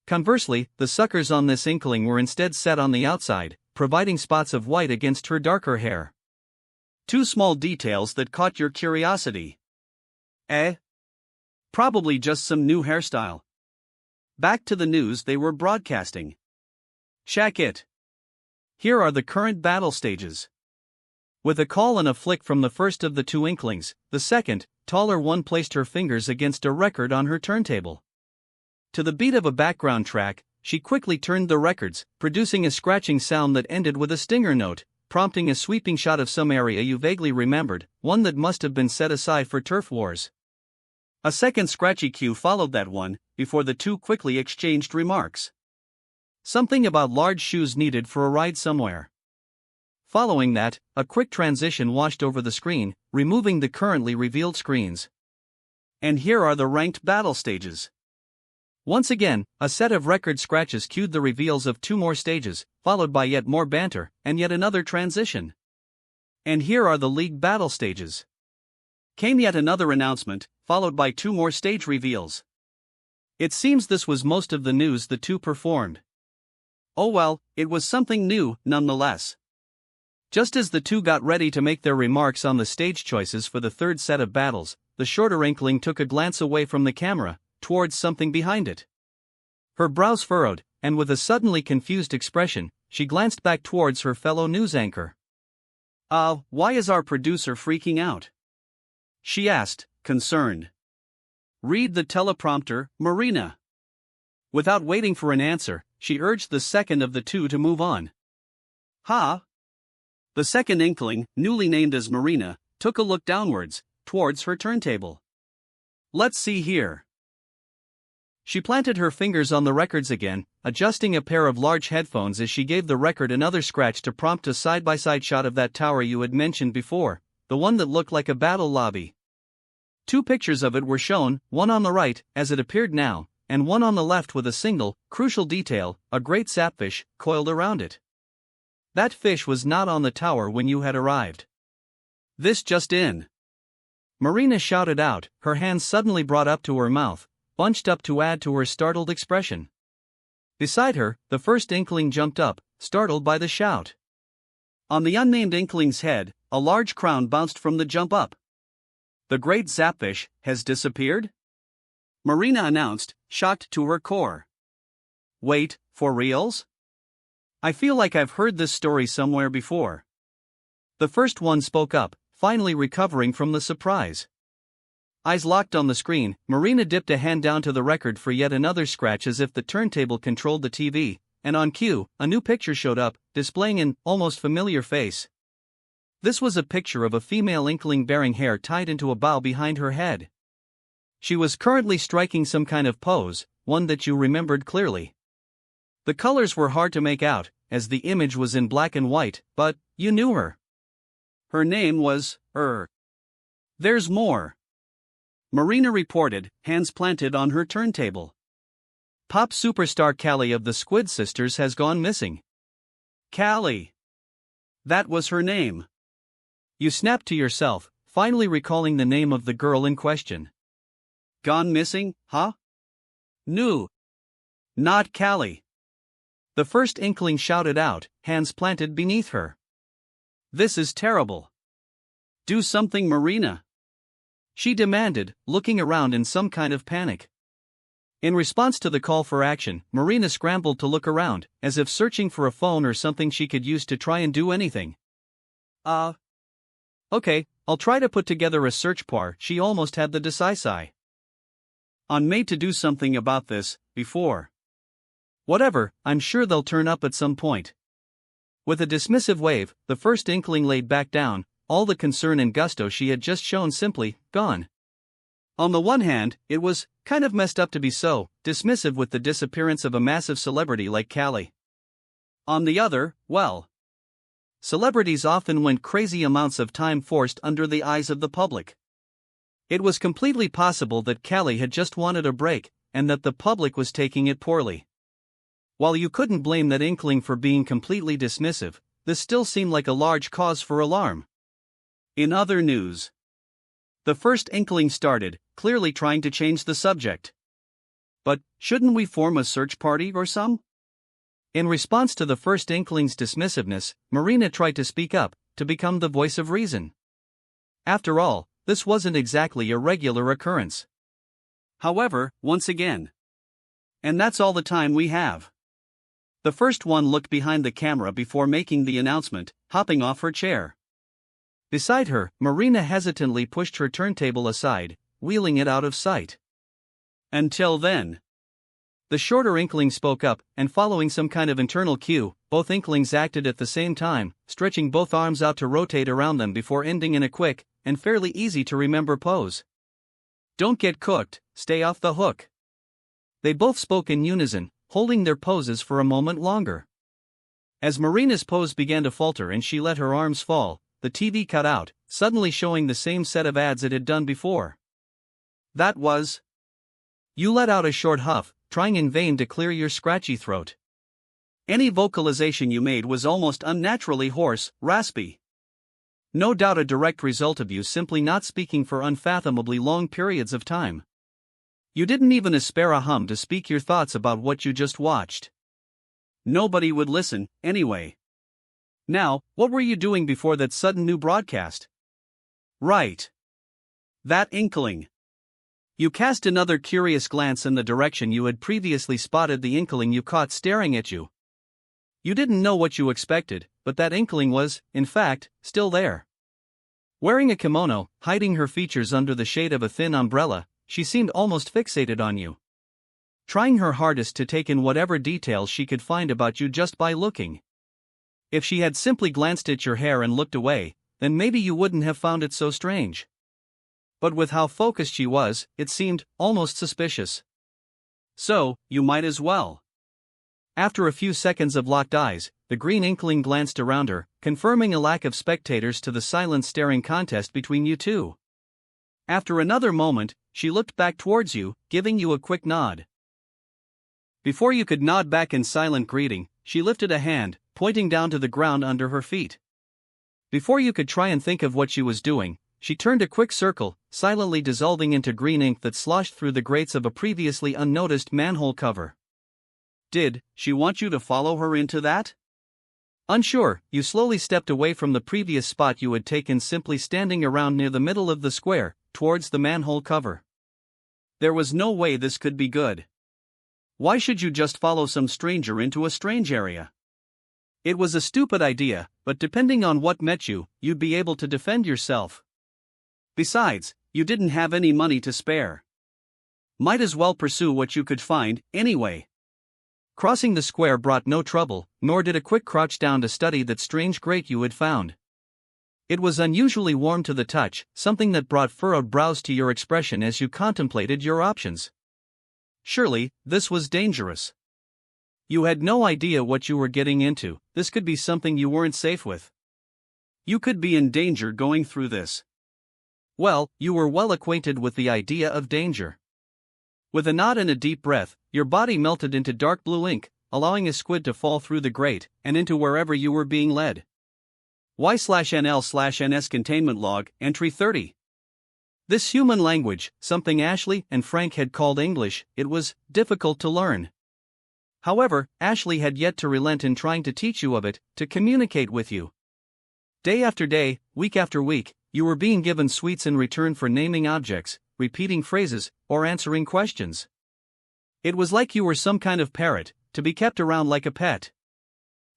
Conversely, the suckers on this Inkling were instead set on the outside, providing spots of white against her darker hair. Two small details that caught your curiosity. Probably just some new hairstyle. Back to the news they were broadcasting. Check it. Here are the current battle stages. With a call and a flick from the first of the two Inklings, the second, taller one placed her fingers against a record on her turntable. To the beat of a background track, she quickly turned the records, producing a scratching sound that ended with a stinger note, prompting a sweeping shot of some area you vaguely remembered, one that must have been set aside for turf wars. A second scratchy cue followed that one, before the two quickly exchanged remarks. Something about large shoes needed for a ride somewhere. Following that, a quick transition washed over the screen, removing the currently revealed screens. And here are the ranked battle stages. Once again, a set of record scratches cued the reveals of two more stages, followed by yet more banter, and yet another transition. And here are the league battle stages. Came yet another announcement, followed by two more stage reveals. It seems this was most of the news the two performed. Oh well, it was something new, nonetheless. Just as the two got ready to make their remarks on the stage choices for the third set of battles, the shorter Inkling took a glance away from the camera, towards something behind it. Her brows furrowed, and with a suddenly confused expression, she glanced back towards her fellow news anchor. Why is our producer freaking out?" she asked, concerned. "Read the teleprompter, Marina." Without waiting for an answer, she urged the second of the two to move on. "Ha?" The second Inkling, newly named as Marina, took a look downwards, towards her turntable. "Let's see here." She planted her fingers on the records again, adjusting a pair of large headphones as she gave the record another scratch to prompt a side-by-side shot of that tower you had mentioned before, the one that looked like a battle lobby. Two pictures of it were shown, one on the right, as it appeared now, and one on the left with a single, crucial detail, a great sapfish, coiled around it. That fish was not on the tower when you had arrived. "This just in," Marina shouted out, her hands suddenly brought up to her mouth, bunched up to add to her startled expression. Beside her, the first Inkling jumped up, startled by the shout. On the unnamed Inkling's head, a large crown bounced from the jump up. "The great Zapfish has disappeared?" Marina announced, shocked to her core. "Wait, for reals? I feel like I've heard this story somewhere before." The first one spoke up, finally recovering from the surprise. Eyes locked on the screen, Marina dipped a hand down to the record for yet another scratch as if the turntable controlled the TV, and on cue, a new picture showed up, displaying an almost familiar face. This was a picture of a female Inkling bearing hair tied into a bow behind her head. She was currently striking some kind of pose, one that you remembered clearly. The colors were hard to make out, as the image was in black and white, but you knew her. Her name was, There's more. Marina reported, hands planted on her turntable. Pop superstar Callie of the Squid Sisters has gone missing. Callie. That was her name. You snapped to yourself, finally recalling the name of the girl in question. Gone missing, huh? No. Not Callie. The first Inkling shouted out, hands planted beneath her. This is terrible. Do something, Marina. She demanded, looking around in some kind of panic. In response to the call for action, Marina scrambled to look around, as if searching for a phone or something she could use to try and do anything. Okay, I'll try to put together a search par. She almost had the decisive. On made to do something about this, before. Whatever, I'm sure they'll turn up at some point. With a dismissive wave, the first Inkling laid back down, all the concern and gusto she had just shown simply gone. On the one hand, it was kind of messed up to be so dismissive with the disappearance of a massive celebrity like Callie. On the other, well, celebrities often went crazy amounts of time forced under the eyes of the public. It was completely possible that Callie had just wanted a break, and that the public was taking it poorly. While you couldn't blame that Inkling for being completely dismissive, this still seemed like a large cause for alarm. In other news, the first Inkling started, clearly trying to change the subject. But shouldn't we form a search party or some? In response to the first Inkling's dismissiveness, Marina tried to speak up, to become the voice of reason. After all, this wasn't exactly a regular occurrence. However, once again. And that's all the time we have. The first one looked behind the camera before making the announcement, hopping off her chair. Beside her, Marina hesitantly pushed her turntable aside, wheeling it out of sight. Until then. The shorter Inkling spoke up, and following some kind of internal cue, both Inklings acted at the same time, stretching both arms out to rotate around them before ending in a quick, and fairly easy to remember pose. Don't get cooked, stay off the hook. They both spoke in unison, holding their poses for a moment longer. As Marina's pose began to falter and she let her arms fall, the TV cut out, suddenly showing the same set of ads it had done before. That was. You let out a short huff, trying in vain to clear your scratchy throat. Any vocalization you made was almost unnaturally hoarse, raspy. No doubt a direct result of you simply not speaking for unfathomably long periods of time. You didn't even spare a hum to speak your thoughts about what you just watched. Nobody would listen, anyway. Now, what were you doing before that sudden new broadcast? Right. That Inkling. You cast another curious glance in the direction you had previously spotted the Inkling you caught staring at you. You didn't know what you expected, but that Inkling was, in fact, still there. Wearing a kimono, hiding her features under the shade of a thin umbrella, she seemed almost fixated on you. Trying her hardest to take in whatever details she could find about you just by looking. If she had simply glanced at your hair and looked away, then maybe you wouldn't have found it so strange. But with how focused she was, it seemed almost suspicious. So, you might as well. After a few seconds of locked eyes, the green Inkling glanced around her, confirming a lack of spectators to the silent staring contest between you two. After another moment, she looked back towards you, giving you a quick nod. Before you could nod back in silent greeting, she lifted a hand, pointing down to the ground under her feet. Before you could try and think of what she was doing, she turned a quick circle, silently dissolving into green ink that sloshed through the grates of a previously unnoticed manhole cover. Did she want you to follow her into that? Unsure, you slowly stepped away from the previous spot you had taken, simply standing around near the middle of the square, towards the manhole cover. There was no way this could be good. Why should you just follow some stranger into a strange area? It was a stupid idea, but depending on what met you, you'd be able to defend yourself. Besides, you didn't have any money to spare. Might as well pursue what you could find, anyway. Crossing the square brought no trouble, nor did a quick crouch down to study that strange grate you had found. It was unusually warm to the touch, something that brought furrowed brows to your expression as you contemplated your options. Surely, this was dangerous. You had no idea what you were getting into. This could be something you weren't safe with. You could be in danger going through this. Well, you were well acquainted with the idea of danger. With a nod and a deep breath, your body melted into dark blue ink, allowing a squid to fall through the grate and into wherever you were being led. Y/NL/NS Containment Log, Entry 30. This human language, something Ashley and Frank had called English, it was difficult to learn. However, Ashley had yet to relent in trying to teach you of it, to communicate with you. Day after day, week after week, you were being given sweets in return for naming objects, repeating phrases, or answering questions. It was like you were some kind of parrot, to be kept around like a pet.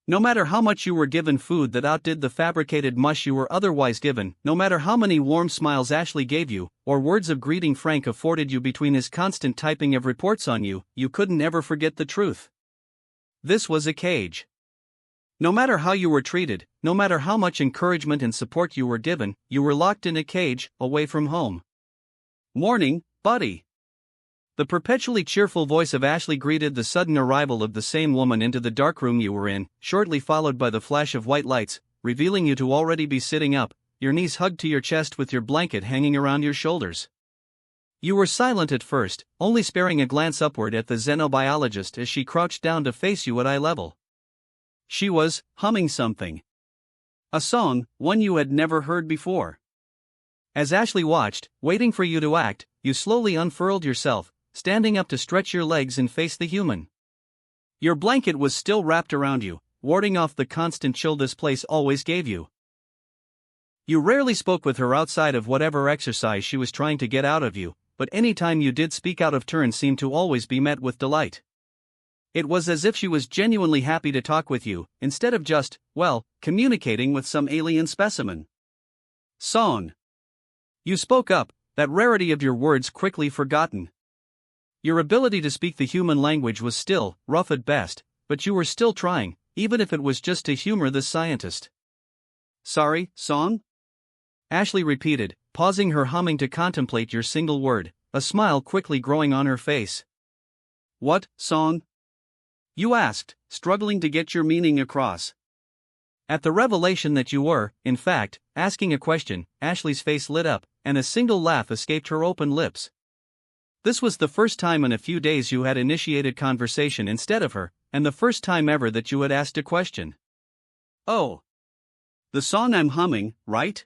No matter how much you were given food that outdid the fabricated mush you were otherwise given, no matter how many warm smiles Ashley gave you, or words of greeting Frank afforded you between his constant typing of reports on you, you couldn't ever forget the truth. This was a cage. No matter how you were treated, no matter how much encouragement and support you were given, you were locked in a cage, away from home. Morning, buddy. The perpetually cheerful voice of Ashley greeted the sudden arrival of the same woman into the dark room you were in, shortly followed by the flash of white lights, revealing you to already be sitting up, your knees hugged to your chest with your blanket hanging around your shoulders. You were silent at first, only sparing a glance upward at the xenobiologist as she crouched down to face you at eye level. She was humming something. A song, one you had never heard before. As Ashley watched, waiting for you to act, you slowly unfurled yourself, standing up to stretch your legs and face the human. Your blanket was still wrapped around you, warding off the constant chill this place always gave you. You rarely spoke with her outside of whatever exercise she was trying to get out of you, but any time you did speak out of turn seemed to always be met with delight. It was as if she was genuinely happy to talk with you, instead of just, well, communicating with some alien specimen. Song. You spoke up, that rarity of your words quickly forgotten. Your ability to speak the human language was still rough at best, but you were still trying, even if it was just to humor this scientist. Sorry, song? Ashley repeated, pausing her humming to contemplate your single word, a smile quickly growing on her face. What, song? You asked, struggling to get your meaning across. At the revelation that you were, in fact, asking a question, Ashley's face lit up, and a single laugh escaped her open lips. This was the first time in a few days you had initiated conversation instead of her, and the first time ever that you had asked a question. Oh. The song I'm humming, right?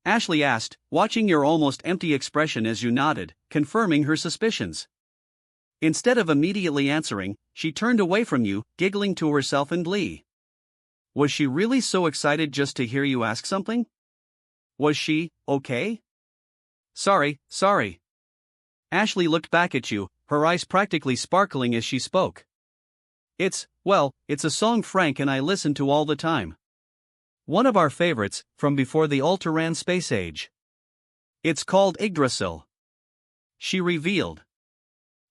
Ashley asked, watching your almost empty expression as you nodded, confirming her suspicions. Instead of immediately answering, she turned away from you, giggling to herself in glee. Was she really so excited just to hear you ask something? Was she okay? Sorry. Ashley looked back at you, her eyes practically sparkling as she spoke. It's a song Frank and I listen to all the time. One of our favorites, from before the Ultraran space age. It's called Yggdrasil. She revealed.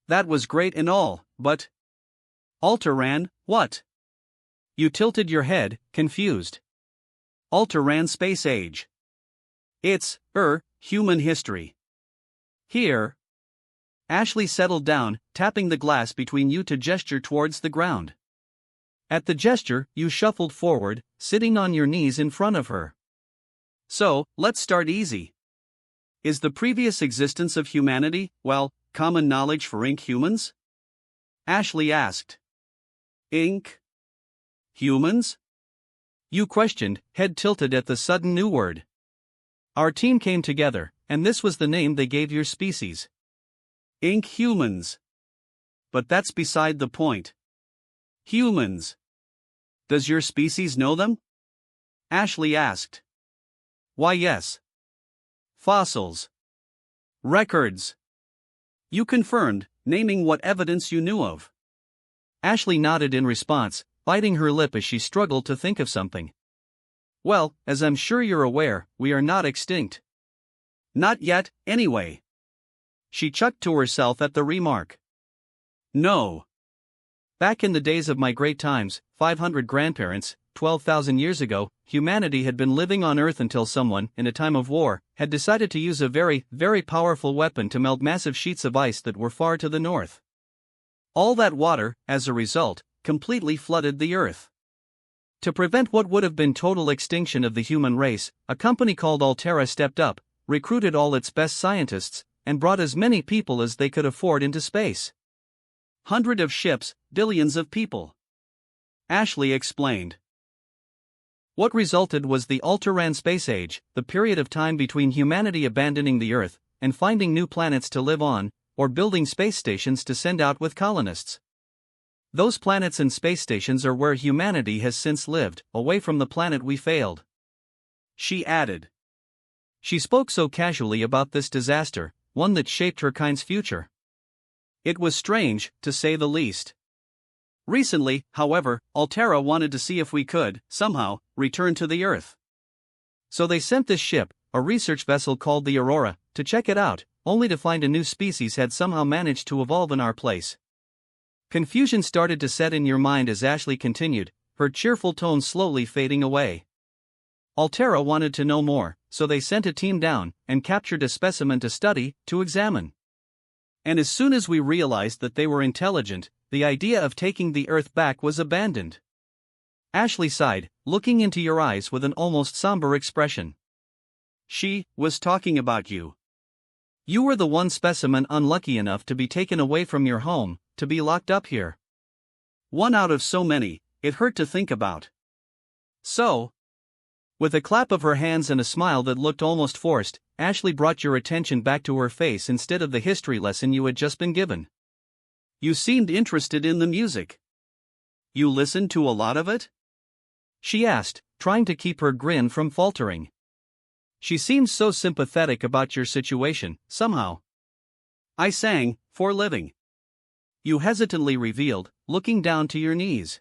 That was great and all, but... Ultraran, what? You tilted your head, confused. Ultraran space age. It's, human history. Here. Ashley settled down, tapping the glass between you to gesture towards the ground. At the gesture, you shuffled forward, sitting on your knees in front of her. So, let's start easy. Is the previous existence of humanity, common knowledge for Ink humans? Ashley asked. Ink? Humans? You questioned, head tilted at the sudden new word. Our team came together, and this was the name they gave your species. Humans. But that's beside the point. Humans. Does your species know them? Ashley asked. Why, yes. Fossils. Records. You confirmed, naming what evidence you knew of. Ashley nodded in response, biting her lip as she struggled to think of something. Well, as I'm sure you're aware, we are not extinct. Not yet, anyway. She chuckled to herself at the remark. No. Back in the days of my great times, 500 grandparents, 12,000 years ago, humanity had been living on Earth until someone, in a time of war, had decided to use a very, very powerful weapon to melt massive sheets of ice that were far to the north. All that water, as a result, completely flooded the Earth. To prevent what would have been total extinction of the human race, a company called Altera stepped up, recruited all its best scientists, and brought as many people as they could afford into space. Hundreds of ships, billions of people. Ashley explained. What resulted was the Alteran space age, the period of time between humanity abandoning the Earth and finding new planets to live on, or building space stations to send out with colonists. Those planets and space stations are where humanity has since lived, away from the planet we failed. She added. She spoke so casually about this disaster, one that shaped her kind's future. It was strange, to say the least. Recently, however, Altera wanted to see if we could, somehow, return to the Earth. So they sent this ship, a research vessel called the Aurora, to check it out, only to find a new species had somehow managed to evolve in our place. Confusion started to set in your mind as Ashley continued, her cheerful tone slowly fading away. Altera wanted to know more, so they sent a team down, and captured a specimen to study, to examine. And as soon as we realized that they were intelligent, the idea of taking the Earth back was abandoned. Ashley sighed, looking into your eyes with an almost somber expression. She was talking about you. You were the one specimen unlucky enough to be taken away from your home, to be locked up here. One out of so many, it hurt to think about. So, with a clap of her hands and a smile that looked almost forced, Ashley brought your attention back to her face instead of the history lesson you had just been given. You seemed interested in the music. You listened to a lot of it? She asked, trying to keep her grin from faltering. She seemed so sympathetic about your situation, somehow. I sang, for living. You hesitantly revealed, looking down to your knees.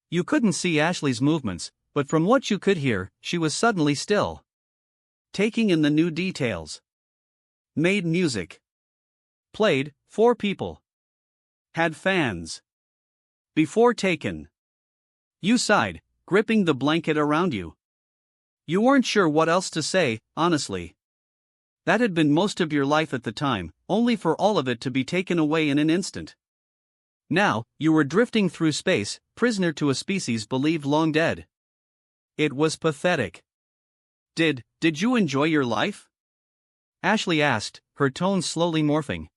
You couldn't see Ashley's movements, but from what you could hear, she was suddenly still. Taking in the new details. Made music. Played, for people. Had fans. Before taken. You sighed, gripping the blanket around you. You weren't sure what else to say, honestly. That had been most of your life at the time, only for all of it to be taken away in an instant. Now, you were drifting through space, prisoner to a species believed long dead. It was pathetic. Did you enjoy your life? Ashley asked, her tone slowly morphing.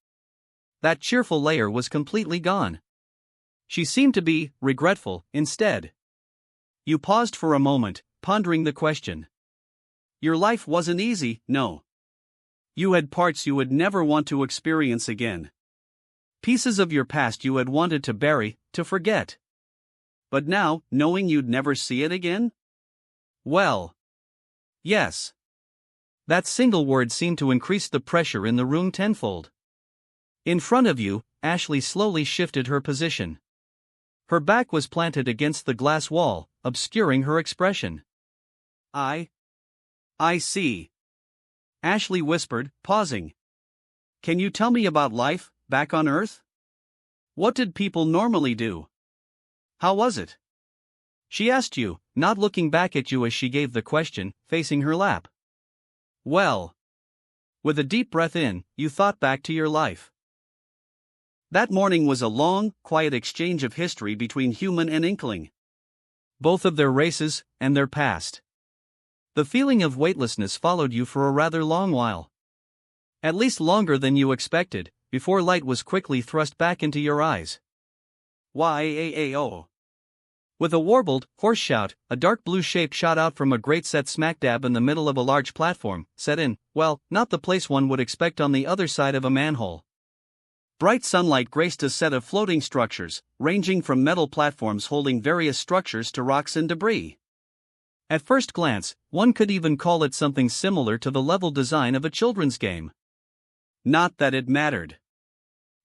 That cheerful layer was completely gone. She seemed to be regretful, instead. You paused for a moment, pondering the question. Your life wasn't easy, no. You had parts you would never want to experience again. Pieces of your past you had wanted to bury, to forget. But now, knowing you'd never see it again? Well. Yes. That single word seemed to increase the pressure in the room tenfold. In front of you, Ashley slowly shifted her position. Her back was planted against the glass wall, obscuring her expression. I see. Ashley whispered, pausing. Can you tell me about life, back on Earth? What did people normally do? How was it? She asked you, not looking back at you as she gave the question, facing her lap. Well. With a deep breath in, you thought back to your life. That morning was a long, quiet exchange of history between human and Inkling. Both of their races, and their past. The feeling of weightlessness followed you for a rather long while. At least longer than you expected, before light was quickly thrust back into your eyes. Yaao. With a warbled, hoarse shout, a dark blue shape shot out from a grate set smack dab in the middle of a large platform, set in, well, not the place one would expect on the other side of a manhole. Bright sunlight graced a set of floating structures, ranging from metal platforms holding various structures to rocks and debris. At first glance, one could even call it something similar to the level design of a children's game. Not that it mattered.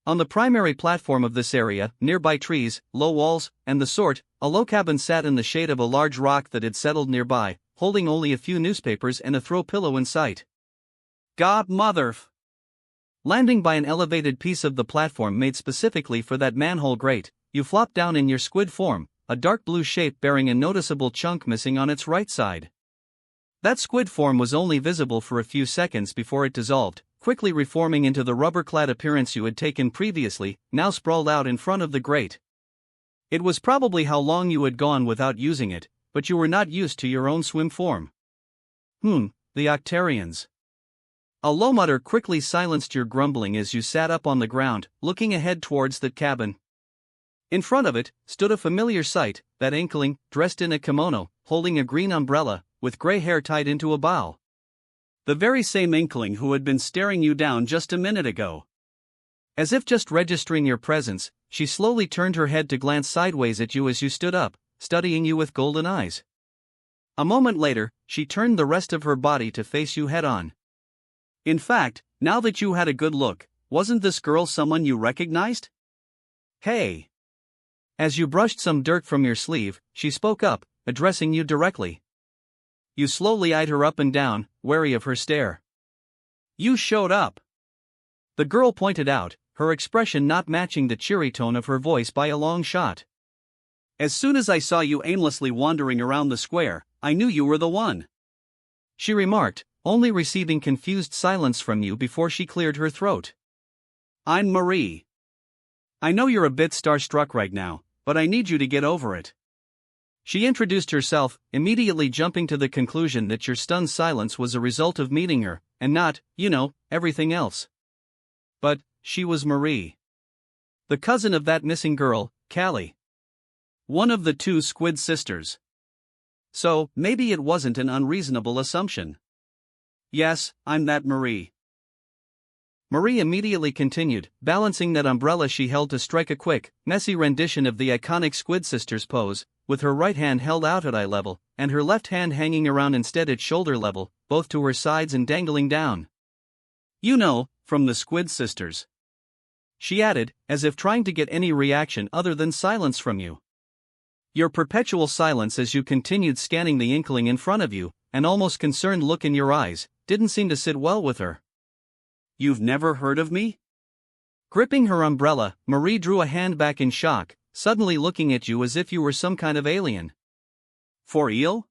On the primary platform of this area, nearby trees, low walls, and the sort, a low cabin sat in the shade of a large rock that had settled nearby, holding only a few newspapers and a throw pillow in sight. God motherf! Landing by an elevated piece of the platform made specifically for that manhole grate, you flopped down in your squid form, a dark blue shape bearing a noticeable chunk missing on its right side. That squid form was only visible for a few seconds before it dissolved, quickly reforming into the rubber-clad appearance you had taken previously, now sprawled out in front of the grate. It was probably how long you had gone without using it, but you were not used to your own swim form. The Octarians. A low mutter quickly silenced your grumbling as you sat up on the ground, looking ahead towards that cabin. In front of it stood a familiar sight, that Inkling, dressed in a kimono, holding a green umbrella, with gray hair tied into a bow. The very same Inkling who had been staring you down just a minute ago. As if just registering your presence, she slowly turned her head to glance sideways at you as you stood up, studying you with golden eyes. A moment later, she turned the rest of her body to face you head-on. In fact, now that you had a good look, wasn't this girl someone you recognized? Hey! As you brushed some dirt from your sleeve, she spoke up, addressing you directly. You slowly eyed her up and down, wary of her stare. You showed up. The girl pointed out, her expression not matching the cheery tone of her voice by a long shot. As soon as I saw you aimlessly wandering around the square, I knew you were the one. She remarked, only receiving confused silence from you before she cleared her throat. I'm Marie. I know you're a bit starstruck right now, but I need you to get over it. She introduced herself, immediately jumping to the conclusion that your stunned silence was a result of meeting her, and not, everything else. But, she was Marie. The cousin of that missing girl, Callie. One of the two squid sisters. So, maybe it wasn't an unreasonable assumption. Yes, I'm that Marie. Marie immediately continued, balancing that umbrella she held to strike a quick, messy rendition of the iconic Squid Sisters pose, with her right hand held out at eye level, and her left hand hanging around instead at shoulder level, both to her sides and dangling down. From the Squid Sisters. She added, as if trying to get any reaction other than silence from you. Your perpetual silence as you continued scanning the Inkling in front of you, an almost concerned look in your eyes, didn't seem to sit well with her. You've never heard of me? Gripping her umbrella, Marie drew a hand back in shock, suddenly looking at you as if you were some kind of alien. For real?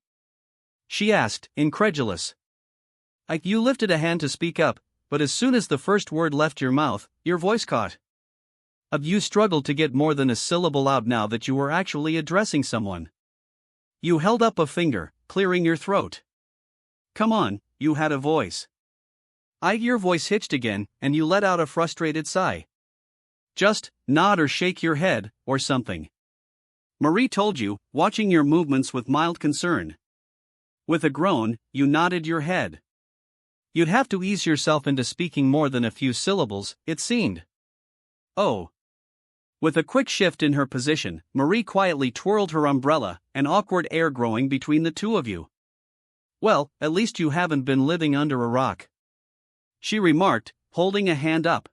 She asked, incredulous. You lifted a hand to speak up, but as soon as the first word left your mouth, your voice caught. You struggled to get more than a syllable out now that you were actually addressing someone. You held up a finger, clearing your throat. Come on, you had a voice. Your voice hitched again, and you let out a frustrated sigh. Just nod or shake your head, or something. Marie told you, watching your movements with mild concern. With a groan, you nodded your head. You'd have to ease yourself into speaking more than a few syllables, it seemed. Oh. With a quick shift in her position, Marie quietly twirled her umbrella, an awkward air growing between the two of you. Well, at least you haven't been living under a rock. She remarked, holding a hand up.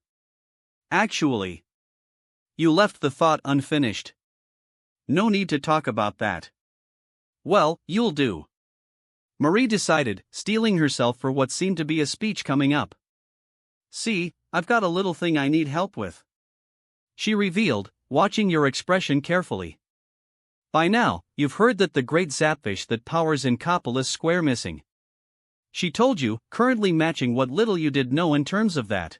Actually. You left the thought unfinished. No need to talk about that. Well, you'll do. Marie decided, steeling herself for what seemed to be a speech coming up. See, I've got a little thing I need help with. She revealed, watching your expression carefully. By now, you've heard that the great zapfish that powers Inkopolis is square missing. She told you, currently matching what little you did know in terms of that.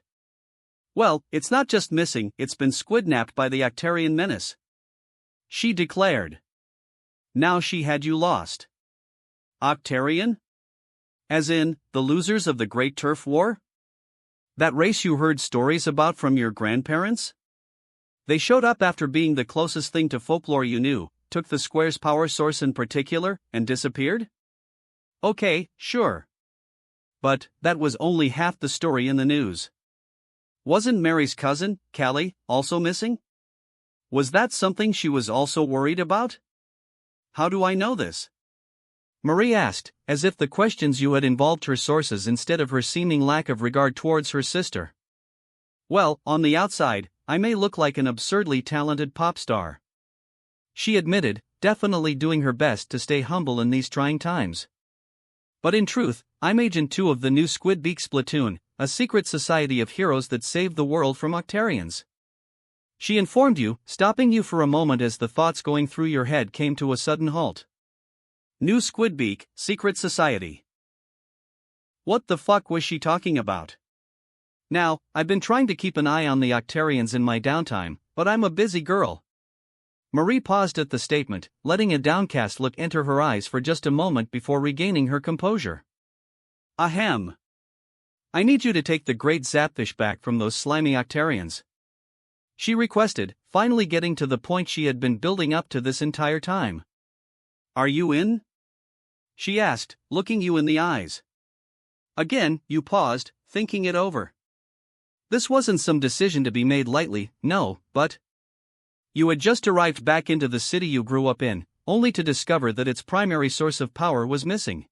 Well, it's not just missing, it's been squidnapped by the Octarian menace. She declared. Now she had you lost. Octarian? As in, the losers of the Great Turf War? That race you heard stories about from your grandparents? They showed up after being the closest thing to folklore you knew, took the square's power source in particular, and disappeared? Okay, sure. But that was only half the story in the news. Wasn't Mary's cousin, Callie, also missing? Was that something she was also worried about? How do I know this? Marie asked, as if the questions you had involved her sources instead of her seeming lack of regard towards her sister. Well, on the outside, I may look like an absurdly talented pop star. She admitted, definitely doing her best to stay humble in these trying times. But in truth, I'm Agent 2 of the new Squidbeak's platoon, a secret society of heroes that saved the world from Octarians. She informed you, stopping you for a moment as the thoughts going through your head came to a sudden halt. New Squidbeak, Secret Society. What the fuck was she talking about? Now, I've been trying to keep an eye on the Octarians in my downtime, but I'm a busy girl. Marie paused at the statement, letting a downcast look enter her eyes for just a moment before regaining her composure. Ahem. I need you to take the great Zapfish back from those slimy Octarians. She requested, finally getting to the point she had been building up to this entire time. Are you in? She asked, looking you in the eyes. Again, you paused, thinking it over. This wasn't some decision to be made lightly, no, but you had just arrived back into the city you grew up in, only to discover that its primary source of power was missing.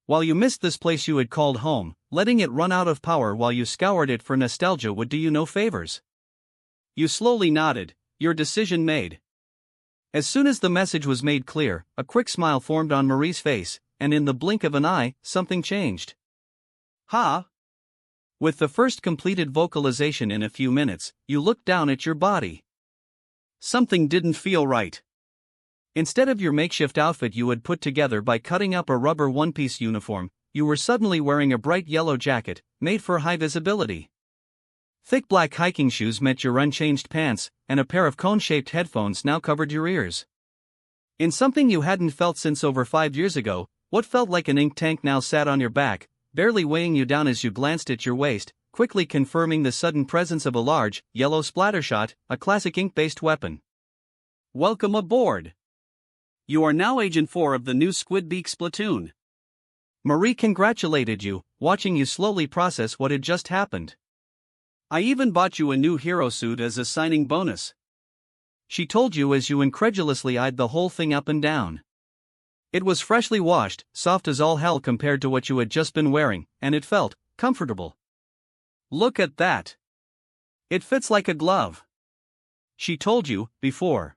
While you missed this place you had called home, letting it run out of power while you scoured it for nostalgia would do you no favors. You slowly nodded, your decision made. As soon as the message was made clear, a quick smile formed on Marie's face, and in the blink of an eye, something changed. Huh? With the first completed vocalization in a few minutes, you looked down at your body. Something didn't feel right. Instead of your makeshift outfit you had put together by cutting up a rubber one-piece uniform, you were suddenly wearing a bright yellow jacket, made for high visibility. Thick black hiking shoes met your unchanged pants, and a pair of cone-shaped headphones now covered your ears. In something you hadn't felt since over 5 years ago, what felt like an ink tank now sat on your back, barely weighing you down as you glanced at your waist, quickly confirming the sudden presence of a large, yellow splattershot, a classic ink-based weapon. Welcome aboard! You are now Agent 4 of the new Squidbeak's platoon. Marie congratulated you, watching you slowly process what had just happened. I even bought you a new hero suit as a signing bonus. She told you as you incredulously eyed the whole thing up and down. It was freshly washed, soft as all hell compared to what you had just been wearing, and it felt comfortable. Look at that. It fits like a glove. She told you, before.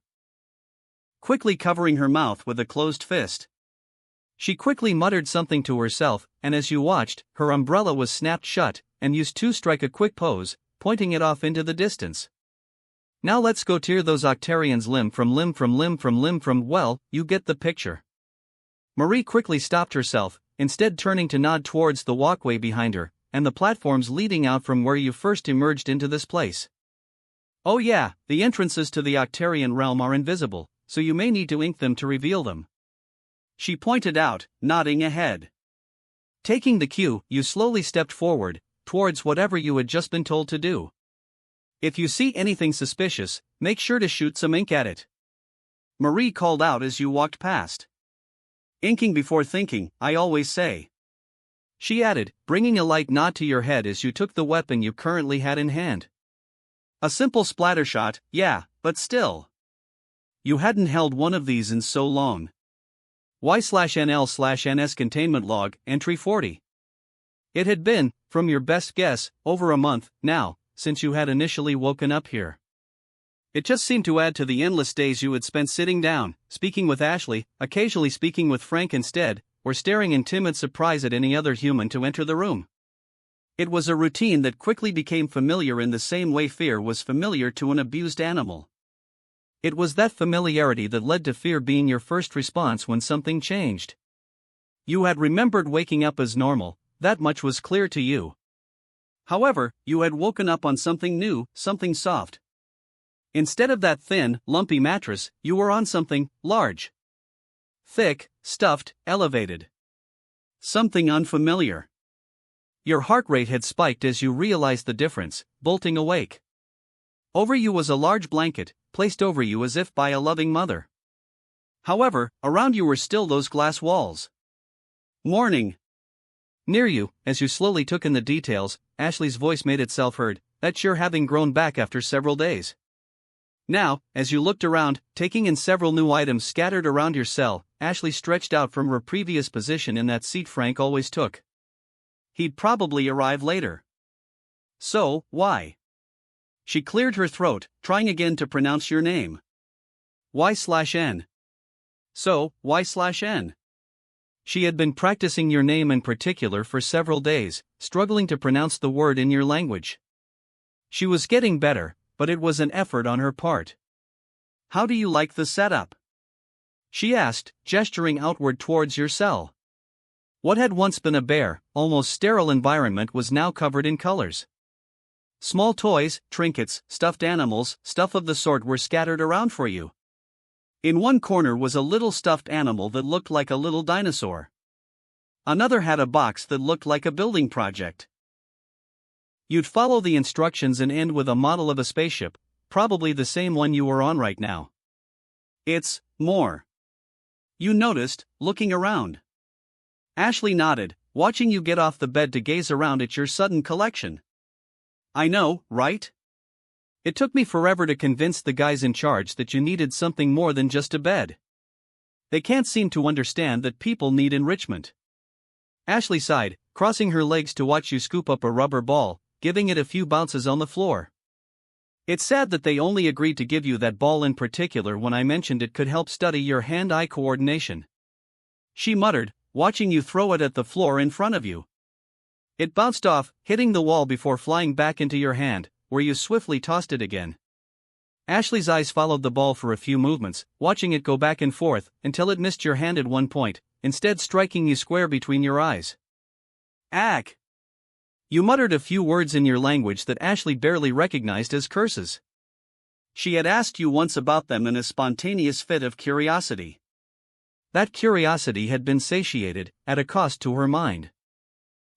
Quickly covering her mouth with a closed fist. She quickly muttered something to herself, and as you watched, her umbrella was snapped shut, and used to strike a quick pose, pointing it off into the distance. Now let's go tear those Octarians limb from limb from limb from limb from, well, you get the picture. Marie quickly stopped herself, instead turning to nod towards the walkway behind her, and the platforms leading out from where you first emerged into this place. Oh yeah, the entrances to the Octarian realm are invisible, so you may need to ink them to reveal them. She pointed out, nodding ahead. Taking the cue, you slowly stepped forward, towards whatever you had just been told to do. If you see anything suspicious, make sure to shoot some ink at it. Marie called out as you walked past. Inking before thinking, I always say. She added, bringing a light nod to your head as you took the weapon you currently had in hand. A simple splatter shot, yeah, but still. You hadn't held one of these in so long. Y/NL/NS containment log, entry 40. It had been, from your best guess, over a month, now, since you had initially woken up here. It just seemed to add to the endless days you had spent sitting down, speaking with Ashley, occasionally speaking with Frank instead, or staring in timid surprise at any other human to enter the room. It was a routine that quickly became familiar in the same way fear was familiar to an abused animal. It was that familiarity that led to fear being your first response when something changed. You had remembered waking up as normal, that much was clear to you. However, you had woken up on something new, something soft. Instead of that thin, lumpy mattress, you were on something large. Thick, stuffed, elevated. Something unfamiliar. Your heart rate had spiked as you realized the difference, bolting awake. Over you was a large blanket, placed over you as if by a loving mother. However, around you were still those glass walls. Morning. Near you, as you slowly took in the details, Ashley's voice made itself heard, that sure having grown back after several days. Now, as you looked around, taking in several new items scattered around your cell, Ashley stretched out from her previous position in that seat Frank always took. He'd probably arrive later. So, why? She cleared her throat, trying again to pronounce your name. Y/N. So, Y/N. She had been practicing your name in particular for several days, struggling to pronounce the word in your language. She was getting better, but it was an effort on her part. How do you like the setup? She asked, gesturing outward towards your cell. What had once been a bare, almost sterile environment was now covered in colors. Small toys, trinkets, stuffed animals, stuff of the sort were scattered around for you. In one corner was a little stuffed animal that looked like a little dinosaur. Another had a box that looked like a building project. You'd follow the instructions and end with a model of a spaceship, probably the same one you were on right now. It's more. You noticed, looking around. Ashley nodded, watching you get off the bed to gaze around at your sudden collection. I know, right? It took me forever to convince the guys in charge that you needed something more than just a bed. They can't seem to understand that people need enrichment. Ashley sighed, crossing her legs to watch you scoop up a rubber ball, giving it a few bounces on the floor. It's sad that they only agreed to give you that ball in particular when I mentioned it could help study your hand-eye coordination. She muttered, watching you throw it at the floor in front of you. It bounced off, hitting the wall before flying back into your hand, where you swiftly tossed it again. Ashley's eyes followed the ball for a few movements, watching it go back and forth, until it missed your hand at one point, instead striking you square between your eyes. Ack! You muttered a few words in your language that Ashley barely recognized as curses. She had asked you once about them in a spontaneous fit of curiosity. That curiosity had been satiated, at a cost to her mind.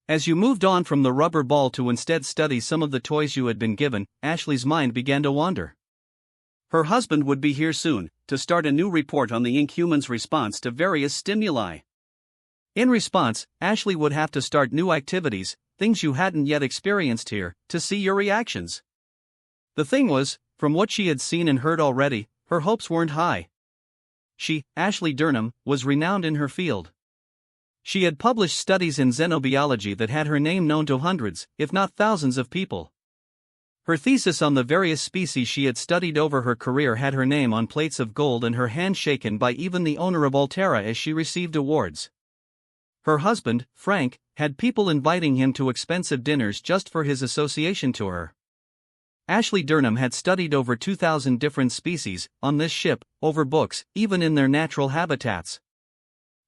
As you moved on from the rubber ball to instead study some of the toys you had been given, Ashley's mind began to wander. Her husband would be here soon, to start a new report on the Inhuman's response to various stimuli. In response, Ashley would have to start new activities, things you hadn't yet experienced here, to see your reactions. The thing was, from what she had seen and heard already, her hopes weren't high. She, Ashley Durham, was renowned in her field. She had published studies in xenobiology that had her name known to hundreds, if not thousands of people. Her thesis on the various species she had studied over her career had her name on plates of gold and her hand shaken by even the owner of Altera as she received awards. Her husband, Frank, had people inviting him to expensive dinners just for his association to her. Ashley Durham had studied over 2,000 different species, on this ship, over books, even in their natural habitats.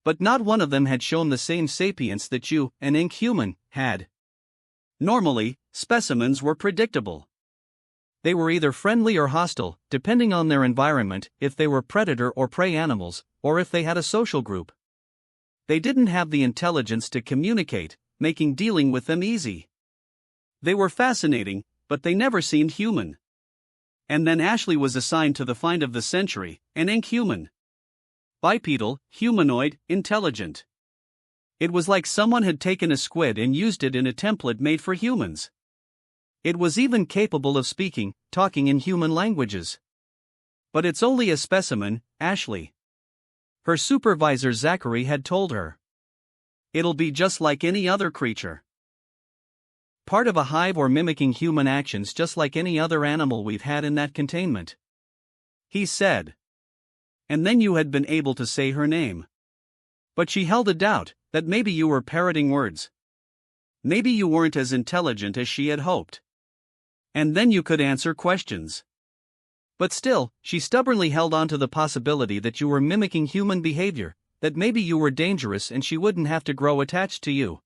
But not one of them had shown the same sapience that you, an Inhuman, had. Normally, specimens were predictable. They were either friendly or hostile, depending on their environment, if they were predator or prey animals, or if they had a social group. They didn't have the intelligence to communicate, making dealing with them easy. They were fascinating, but they never seemed human. And then Ashley was assigned to the find of the century, an Inhuman. Bipedal, humanoid, intelligent. It was like someone had taken a squid and used it in a template made for humans. It was even capable of speaking, talking in human languages. But it's only a specimen, Ashley. Her supervisor Zachary had told her. It'll be just like any other creature. Part of a hive or mimicking human actions just like any other animal we've had in that containment. He said. And then you had been able to say her name. But she held a doubt, that maybe you were parroting words. Maybe you weren't as intelligent as she had hoped. And then you could answer questions. But still, she stubbornly held on to the possibility that you were mimicking human behavior, that maybe you were dangerous and she wouldn't have to grow attached to you.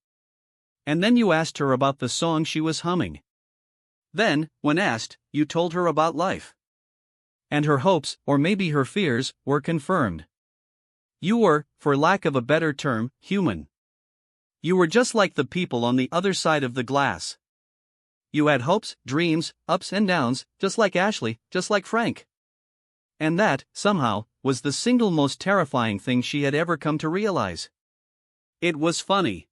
And then you asked her about the song she was humming. Then, when asked, you told her about life. And her hopes, or maybe her fears, were confirmed. You were, for lack of a better term, human. You were just like the people on the other side of the glass. You had hopes, dreams, ups and downs, just like Ashley, just like Frank. And that, somehow, was the single most terrifying thing she had ever come to realize. It was funny.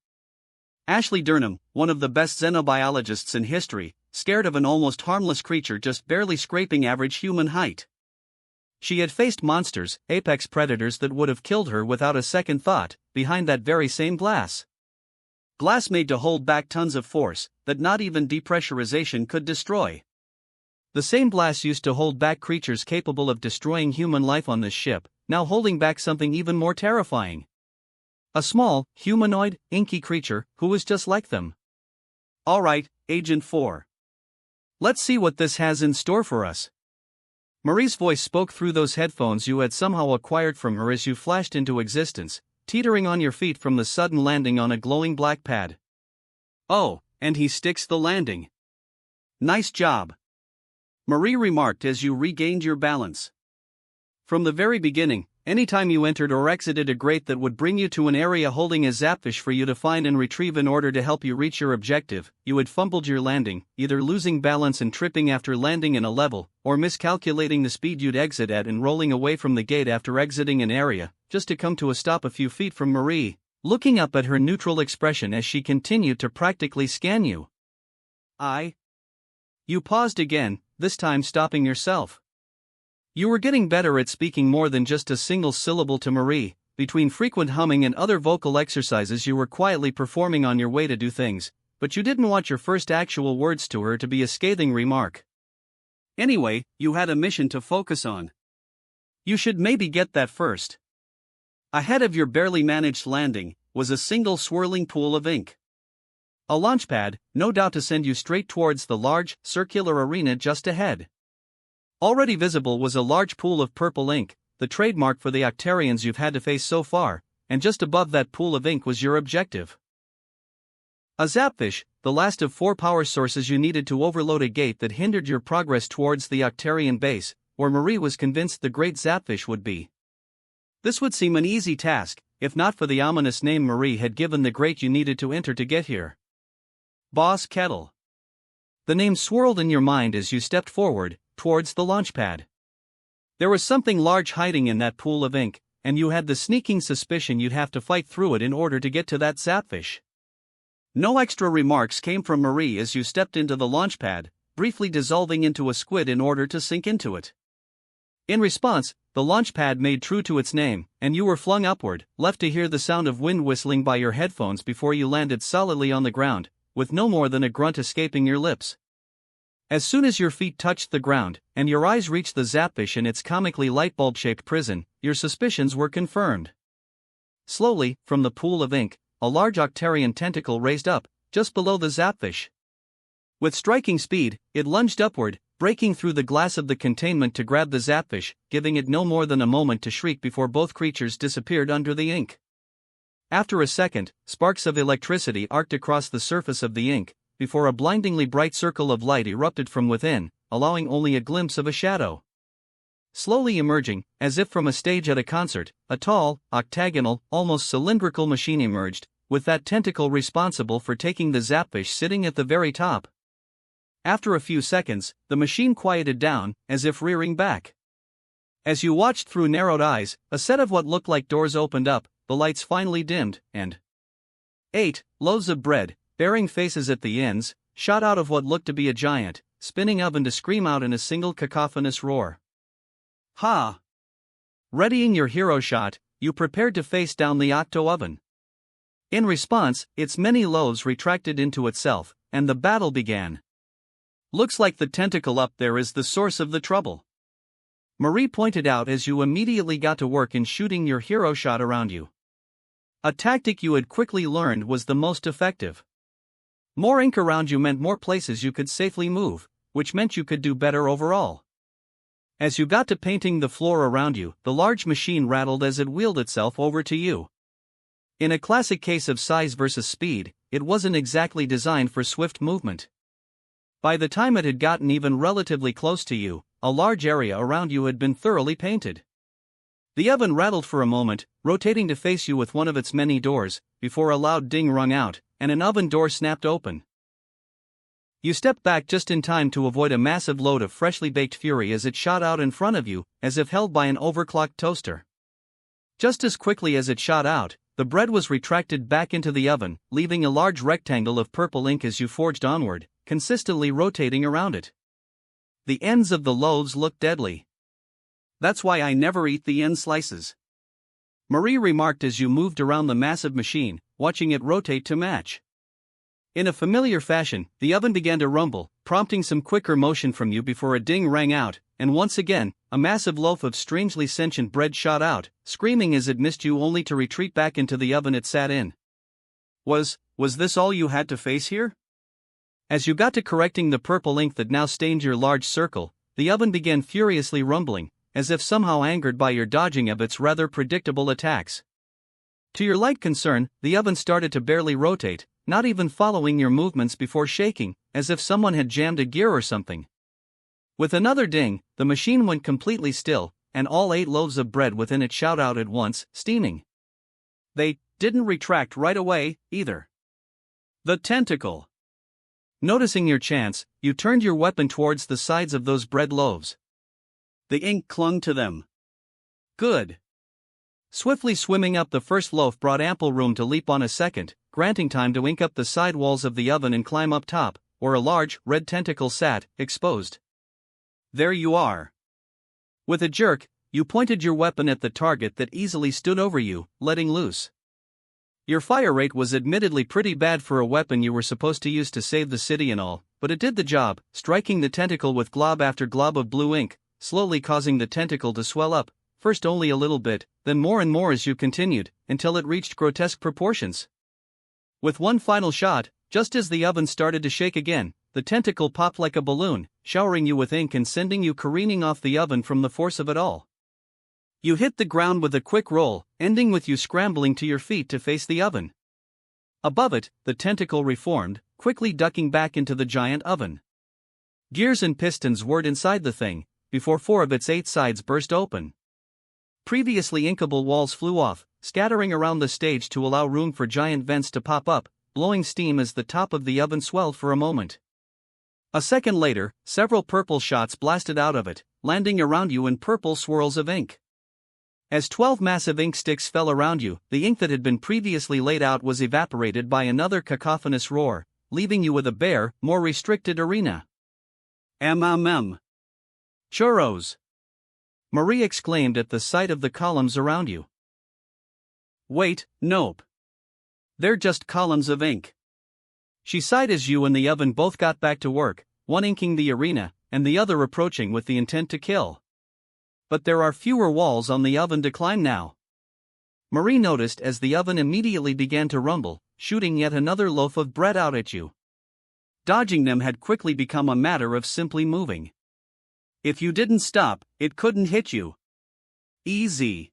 Ashley Durham, one of the best xenobiologists in history, scared of an almost harmless creature just barely scraping average human height. She had faced monsters, apex predators that would have killed her without a second thought, behind that very same glass. Glass made to hold back tons of force that not even depressurization could destroy. The same glass used to hold back creatures capable of destroying human life on this ship, now holding back something even more terrifying. A small, humanoid, inky creature who was just like them. Alright, Agent 4. Let's see what this has in store for us. Marie's voice spoke through those headphones you had somehow acquired from her as you flashed into existence, teetering on your feet from the sudden landing on a glowing black pad. Oh, and he sticks the landing. Nice job, Marie remarked as you regained your balance. From the very beginning, anytime you entered or exited a grate that would bring you to an area holding a zapfish for you to find and retrieve in order to help you reach your objective, you had fumbled your landing, either losing balance and tripping after landing in a level, or miscalculating the speed you'd exit at and rolling away from the gate after exiting an area, just to come to a stop a few feet from Marie, looking up at her neutral expression as she continued to practically scan you. You paused again, this time stopping yourself. You were getting better at speaking more than just a single syllable to Marie. Between frequent humming and other vocal exercises you were quietly performing on your way to do things, but you didn't want your first actual words to her to be a scathing remark. Anyway, you had a mission to focus on. You should maybe get that first. Ahead of your barely managed landing was a single swirling pool of ink. A launch pad, no doubt to send you straight towards the large, circular arena just ahead. Already visible was a large pool of purple ink, the trademark for the Octarians you've had to face so far, and just above that pool of ink was your objective. A zapfish, the last of 4 power sources you needed to overload a gate that hindered your progress towards the Octarian base, where Marie was convinced the great zapfish would be. This would seem an easy task, if not for the ominous name Marie had given the grate you needed to enter to get here. Boss Kettle. The name swirled in your mind as you stepped forward, towards the launch pad. There was something large hiding in that pool of ink, and you had the sneaking suspicion you'd have to fight through it in order to get to that zapfish. No extra remarks came from Marie as you stepped into the launch pad, briefly dissolving into a squid in order to sink into it. In response, the launch pad made true to its name, and you were flung upward, left to hear the sound of wind whistling by your headphones before you landed solidly on the ground, with no more than a grunt escaping your lips. As soon as your feet touched the ground, and your eyes reached the zapfish in its comically light-bulb-shaped prison, your suspicions were confirmed. Slowly, from the pool of ink, a large Octarian tentacle raised up, just below the zapfish. With striking speed, it lunged upward, breaking through the glass of the containment to grab the zapfish, giving it no more than a moment to shriek before both creatures disappeared under the ink. After a second, sparks of electricity arced across the surface of the ink, before a blindingly bright circle of light erupted from within, allowing only a glimpse of a shadow. Slowly emerging, as if from a stage at a concert, a tall, octagonal, almost cylindrical machine emerged, with that tentacle responsible for taking the zapfish sitting at the very top. After a few seconds, the machine quieted down, as if rearing back. As you watched through narrowed eyes, a set of what looked like doors opened up, the lights finally dimmed, and 8 loaves of bread, bearing faces at the ends, shot out of what looked to be a giant, spinning oven to scream out in a single cacophonous roar. Ha! Readying your hero shot, you prepared to face down the octo oven. In response, its many loaves retracted into itself, and the battle began. Looks like the tentacle up there is the source of the trouble, Marie pointed out as you immediately got to work in shooting your hero shot around you. A tactic you had quickly learned was the most effective. More ink around you meant more places you could safely move, which meant you could do better overall. As you got to painting the floor around you, the large machine rattled as it wheeled itself over to you. In a classic case of size versus speed, it wasn't exactly designed for swift movement. By the time it had gotten even relatively close to you, a large area around you had been thoroughly painted. The oven rattled for a moment, rotating to face you with one of its many doors, before a loud ding rung out, and an oven door snapped open. You stepped back just in time to avoid a massive load of freshly baked fury as it shot out in front of you, as if held by an overclocked toaster. Just as quickly as it shot out, the bread was retracted back into the oven, leaving a large rectangle of purple ink as you forged onward, consistently rotating around it. The ends of the loaves looked deadly. "That's why I never eat the end slices," Marie remarked as you moved around the massive machine, watching it rotate to match. In a familiar fashion, the oven began to rumble, prompting some quicker motion from you before a ding rang out, and once again, a massive loaf of strangely sentient bread shot out, screaming as it missed you only to retreat back into the oven it sat in. Was this all you had to face here? As you got to correcting the purple ink that now stained your large circle, the oven began furiously rumbling, as if somehow angered by your dodging of its rather predictable attacks. To your light concern, the oven started to barely rotate, not even following your movements before shaking, as if someone had jammed a gear or something. With another ding, the machine went completely still, and all 8 loaves of bread within it shot out at once, steaming. They didn't retract right away, either. The tentacle. Noticing your chance, you turned your weapon towards the sides of those bread loaves. The ink clung to them. Good. Swiftly swimming up the first loaf brought ample room to leap on a second, granting time to ink up the side walls of the oven and climb up top, where a large, red tentacle sat, exposed. There you are. With a jerk, you pointed your weapon at the target that easily stood over you, letting loose. Your fire rate was admittedly pretty bad for a weapon you were supposed to use to save the city and all, but it did the job, striking the tentacle with glob after glob of blue ink, slowly causing the tentacle to swell up, first only a little bit, then more and more as you continued, until it reached grotesque proportions. With one final shot, just as the oven started to shake again, the tentacle popped like a balloon, showering you with ink and sending you careening off the oven from the force of it all. You hit the ground with a quick roll, ending with you scrambling to your feet to face the oven. Above it, the tentacle reformed, quickly ducking back into the giant oven. Gears and pistons whirred inside the thing, before 4 of its 8 sides burst open. Previously inkable walls flew off, scattering around the stage to allow room for giant vents to pop up, blowing steam as the top of the oven swelled for a moment. A second later, several purple shots blasted out of it, landing around you in purple swirls of ink. As 12 massive ink sticks fell around you, the ink that had been previously laid out was evaporated by another cacophonous roar, leaving you with a bare, more restricted arena. Churros! Marie exclaimed at the sight of the columns around you. Wait, nope. They're just columns of ink. She sighed as you and the oven both got back to work, one inking the arena, and the other approaching with the intent to kill. But there are fewer walls on the oven to climb now. Marie noticed as the oven immediately began to rumble, shooting yet another loaf of bread out at you. Dodging them had quickly become a matter of simply moving. If you didn't stop, it couldn't hit you. Easy.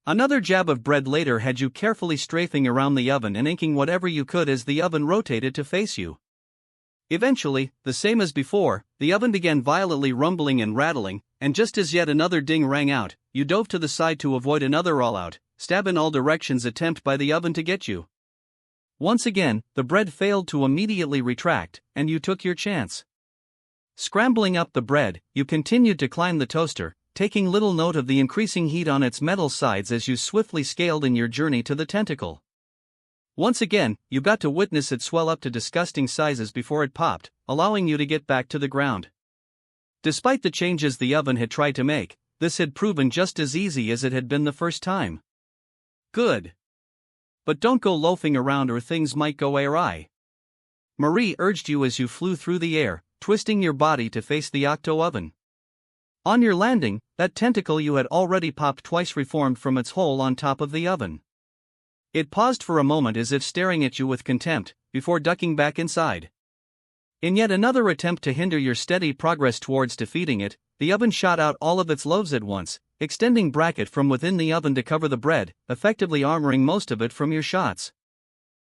Another jab of bread later had you carefully strafing around the oven and inking whatever you could as the oven rotated to face you. Eventually, the same as before, the oven began violently rumbling and rattling, and just as yet another ding rang out, you dove to the side to avoid another all-out, stab in all directions attempt by the oven to get you. Once again, the bread failed to immediately retract, and you took your chance. Scrambling up the bread, you continued to climb the toaster, taking little note of the increasing heat on its metal sides as you swiftly scaled in your journey to the tentacle. Once again, you got to witness it swell up to disgusting sizes before it popped, allowing you to get back to the ground. Despite the changes the oven had tried to make, this had proven just as easy as it had been the first time. Good. But don't go loafing around or things might go awry. Marie urged you as you flew through the air, twisting your body to face the octo oven. On your landing, that tentacle you had already popped twice reformed from its hole on top of the oven. It paused for a moment as if staring at you with contempt, before ducking back inside. In yet another attempt to hinder your steady progress towards defeating it, the oven shot out all of its loaves at once, extending bracket from within the oven to cover the bread, effectively armoring most of it from your shots.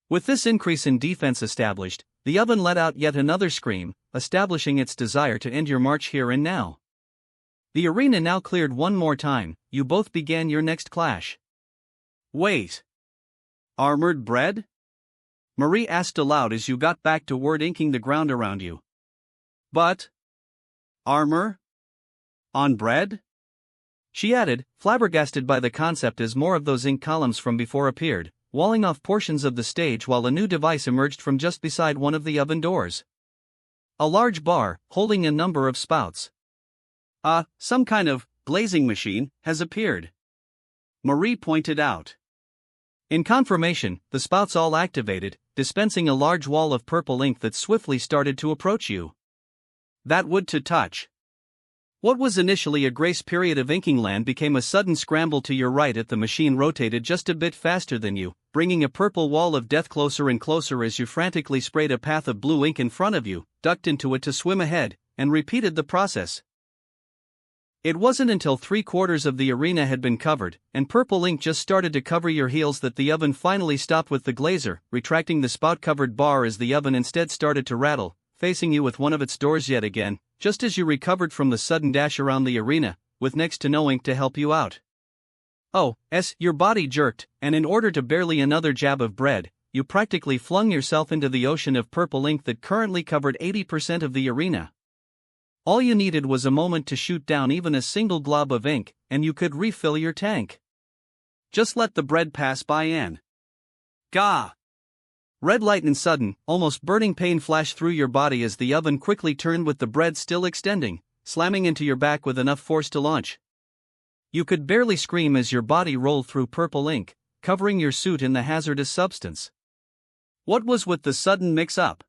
With this increase in defense established, the oven let out yet another scream, establishing its desire to end your march here and now. The arena now cleared one more time, you both began your next clash. Wait. Armored bread? Marie asked aloud as you got back to word inking the ground around you. But armor? On bread? She added, flabbergasted by the concept as more of those ink columns from before appeared, walling off portions of the stage while a new device emerged from just beside one of the oven doors. A large bar, holding a number of spouts. Some kind of glazing machine has appeared, Marie pointed out. In confirmation, the spouts all activated, dispensing a large wall of purple ink that swiftly started to approach you. That wood to touch. What was initially a grace period of inking land became a sudden scramble to your right as the machine rotated just a bit faster than you, bringing a purple wall of death closer and closer as you frantically sprayed a path of blue ink in front of you, ducked into it to swim ahead, and repeated the process. It wasn't until 3/4 of the arena had been covered, and purple ink just started to cover your heels that the oven finally stopped with the glazer, retracting the spout-covered bar as the oven instead started to rattle, facing you with one of its doors yet again, just as you recovered from the sudden dash around the arena, with next to no ink to help you out. Your body jerked, and in order to barely another jab of bread, you practically flung yourself into the ocean of purple ink that currently covered 80% of the arena. All you needed was a moment to shoot down even a single glob of ink, and you could refill your tank. Just let the bread pass by and gah! Red light and sudden, almost burning pain flashed through your body as the oven quickly turned with the bread still extending, slamming into your back with enough force to launch. You could barely scream as your body rolled through purple ink, covering your suit in the hazardous substance. What was with the sudden mix-up?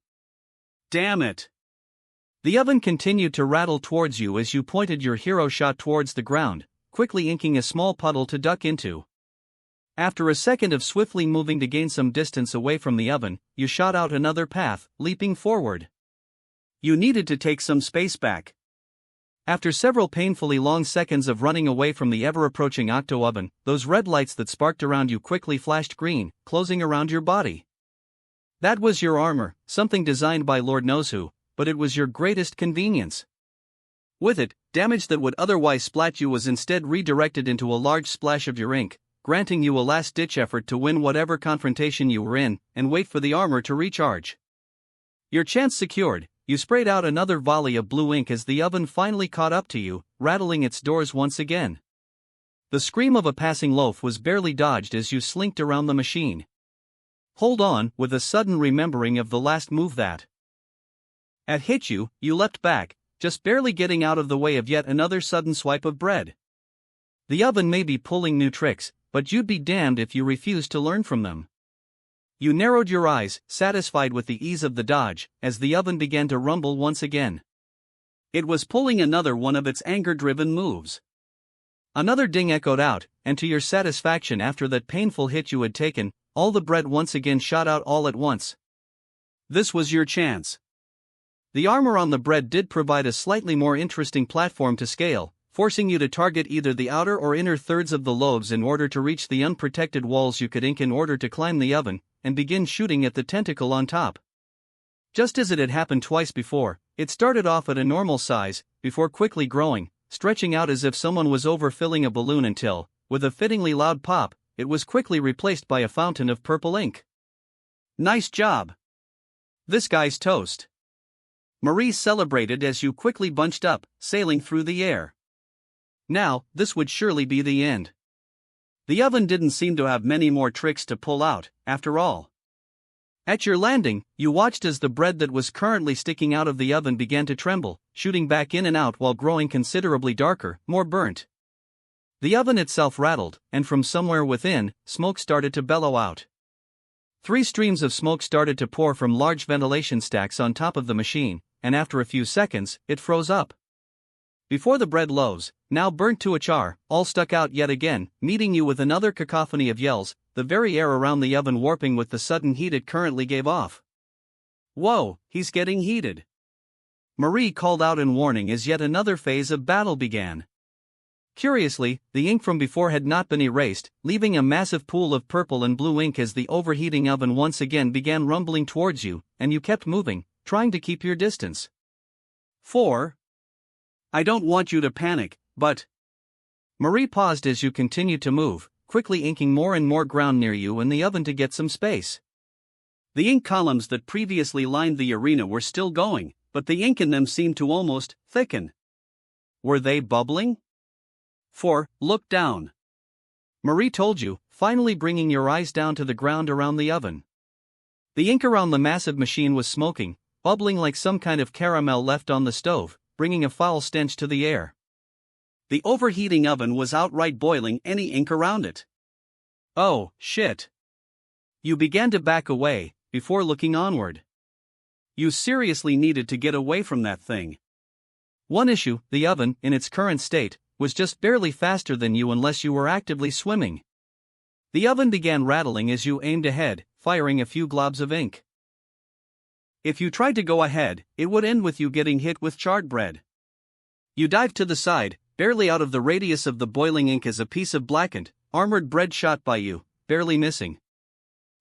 Damn it! The oven continued to rattle towards you as you pointed your hero shot towards the ground, quickly inking a small puddle to duck into. After a second of swiftly moving to gain some distance away from the oven, you shot out another path, leaping forward. You needed to take some space back. After several painfully long seconds of running away from the ever-approaching octo-oven, those red lights that sparked around you quickly flashed green, closing around your body. That was your armor, something designed by Lord knows who, but it was your greatest convenience. With it, damage that would otherwise splat you was instead redirected into a large splash of your ink, granting you a last-ditch effort to win whatever confrontation you were in, and wait for the armor to recharge. Your chance secured, you sprayed out another volley of blue ink as the oven finally caught up to you, rattling its doors once again. The scream of a passing loaf was barely dodged as you slinked around the machine. Hold on, with a sudden remembering of the last move that hit you, you leapt back, just barely getting out of the way of yet another sudden swipe of bread. The oven may be pulling new tricks, but you'd be damned if you refused to learn from them. You narrowed your eyes, satisfied with the ease of the dodge, as the oven began to rumble once again. It was pulling another one of its anger-driven moves. Another ding echoed out, and to your satisfaction after that painful hit you had taken, all the bread once again shot out all at once. This was your chance. The armor on the bread did provide a slightly more interesting platform to scale, forcing you to target either the outer or inner thirds of the loaves in order to reach the unprotected walls you could ink in order to climb the oven, and begin shooting at the tentacle on top. Just as it had happened twice before, it started off at a normal size, before quickly growing, stretching out as if someone was overfilling a balloon until, with a fittingly loud pop, it was quickly replaced by a fountain of purple ink. Nice job! This guy's toast. Marie celebrated as you quickly bunched up, sailing through the air. Now, this would surely be the end. The oven didn't seem to have many more tricks to pull out, after all. At your landing, you watched as the bread that was currently sticking out of the oven began to tremble, shooting back in and out while growing considerably darker, more burnt. The oven itself rattled, and from somewhere within, smoke started to bellow out. 3 streams of smoke started to pour from large ventilation stacks on top of the machine, and after a few seconds, it froze up. Before the bread loaves, now burnt to a char, all stuck out yet again, meeting you with another cacophony of yells, the very air around the oven warping with the sudden heat it currently gave off. Whoa, he's getting heated! Marie called out in warning as yet another phase of battle began. Curiously, the ink from before had not been erased, leaving a massive pool of purple and blue ink as the overheating oven once again began rumbling towards you, and you kept moving, trying to keep your distance. 4. I don't want you to panic, but... Marie paused as you continued to move, quickly inking more and more ground near you in the oven to get some space. The ink columns that previously lined the arena were still going, but the ink in them seemed to almost thicken. Were they bubbling? 4. Look down. Marie told you, finally bringing your eyes down to the ground around the oven. The ink around the massive machine was smoking, bubbling like some kind of caramel left on the stove, bringing a foul stench to the air. The overheating oven was outright boiling any ink around it. Oh, shit. You began to back away, before looking onward. You seriously needed to get away from that thing. One issue, the oven, in its current state, was just barely faster than you unless you were actively swimming. The oven began rattling as you aimed ahead, firing a few globs of ink. If you tried to go ahead, it would end with you getting hit with charred bread. You dived to the side, barely out of the radius of the boiling ink as a piece of blackened, armored bread shot by you, barely missing.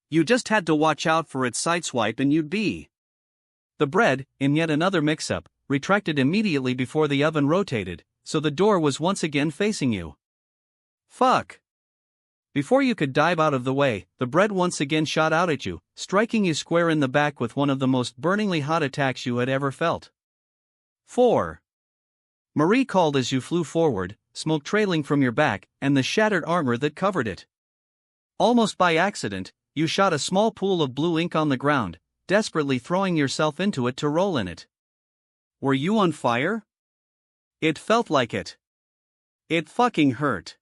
You just had to watch out for its sideswipe and you'd be. The bread, in yet another mix-up, retracted immediately before the oven rotated, so the door was once again facing you. Fuck! Before you could dive out of the way, the bread once again shot out at you, striking you square in the back with one of the most burningly hot attacks you had ever felt. 4. Marie called as you flew forward, smoke trailing from your back, and the shattered armor that covered it. Almost by accident, you shot a small pool of blue ink on the ground, desperately throwing yourself into it to roll in it. Were you on fire? It felt like it. It fucking hurt.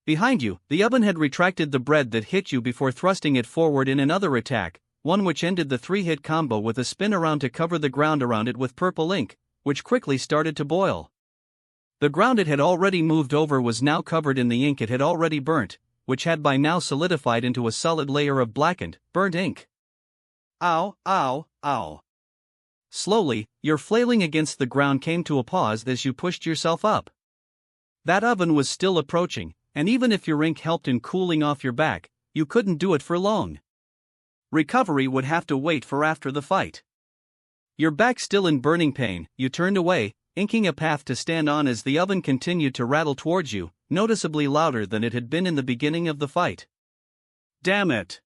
Behind you, the oven had retracted the bread that hit you before thrusting it forward in another attack, one which ended the 3-hit combo with a spin around to cover the ground around it with purple ink, which quickly started to boil. The ground it had already moved over was now covered in the ink it had already burnt, which had by now solidified into a solid layer of blackened, burnt ink. Ow, ow, ow. Slowly, your flailing against the ground came to a pause as you pushed yourself up. That oven was still approaching, and even if your ink helped in cooling off your back, you couldn't do it for long. Recovery would have to wait for after the fight. Your back still in burning pain, you turned away, inking a path to stand on as the oven continued to rattle towards you, noticeably louder than it had been in the beginning of the fight. Damn it!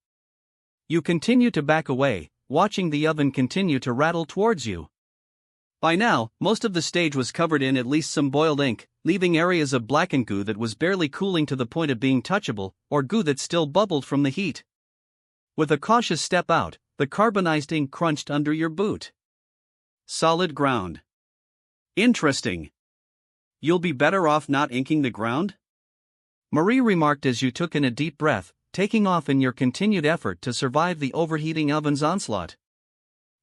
You continued to back away, watching the oven continue to rattle towards you. By now, most of the stage was covered in at least some boiled ink, leaving areas of blackened goo that was barely cooling to the point of being touchable, or goo that still bubbled from the heat. With a cautious step out, the carbonized ink crunched under your boot. Solid ground. Interesting. You'll be better off not inking the ground? Marie remarked as you took in a deep breath, taking off in your continued effort to survive the overheating oven's onslaught.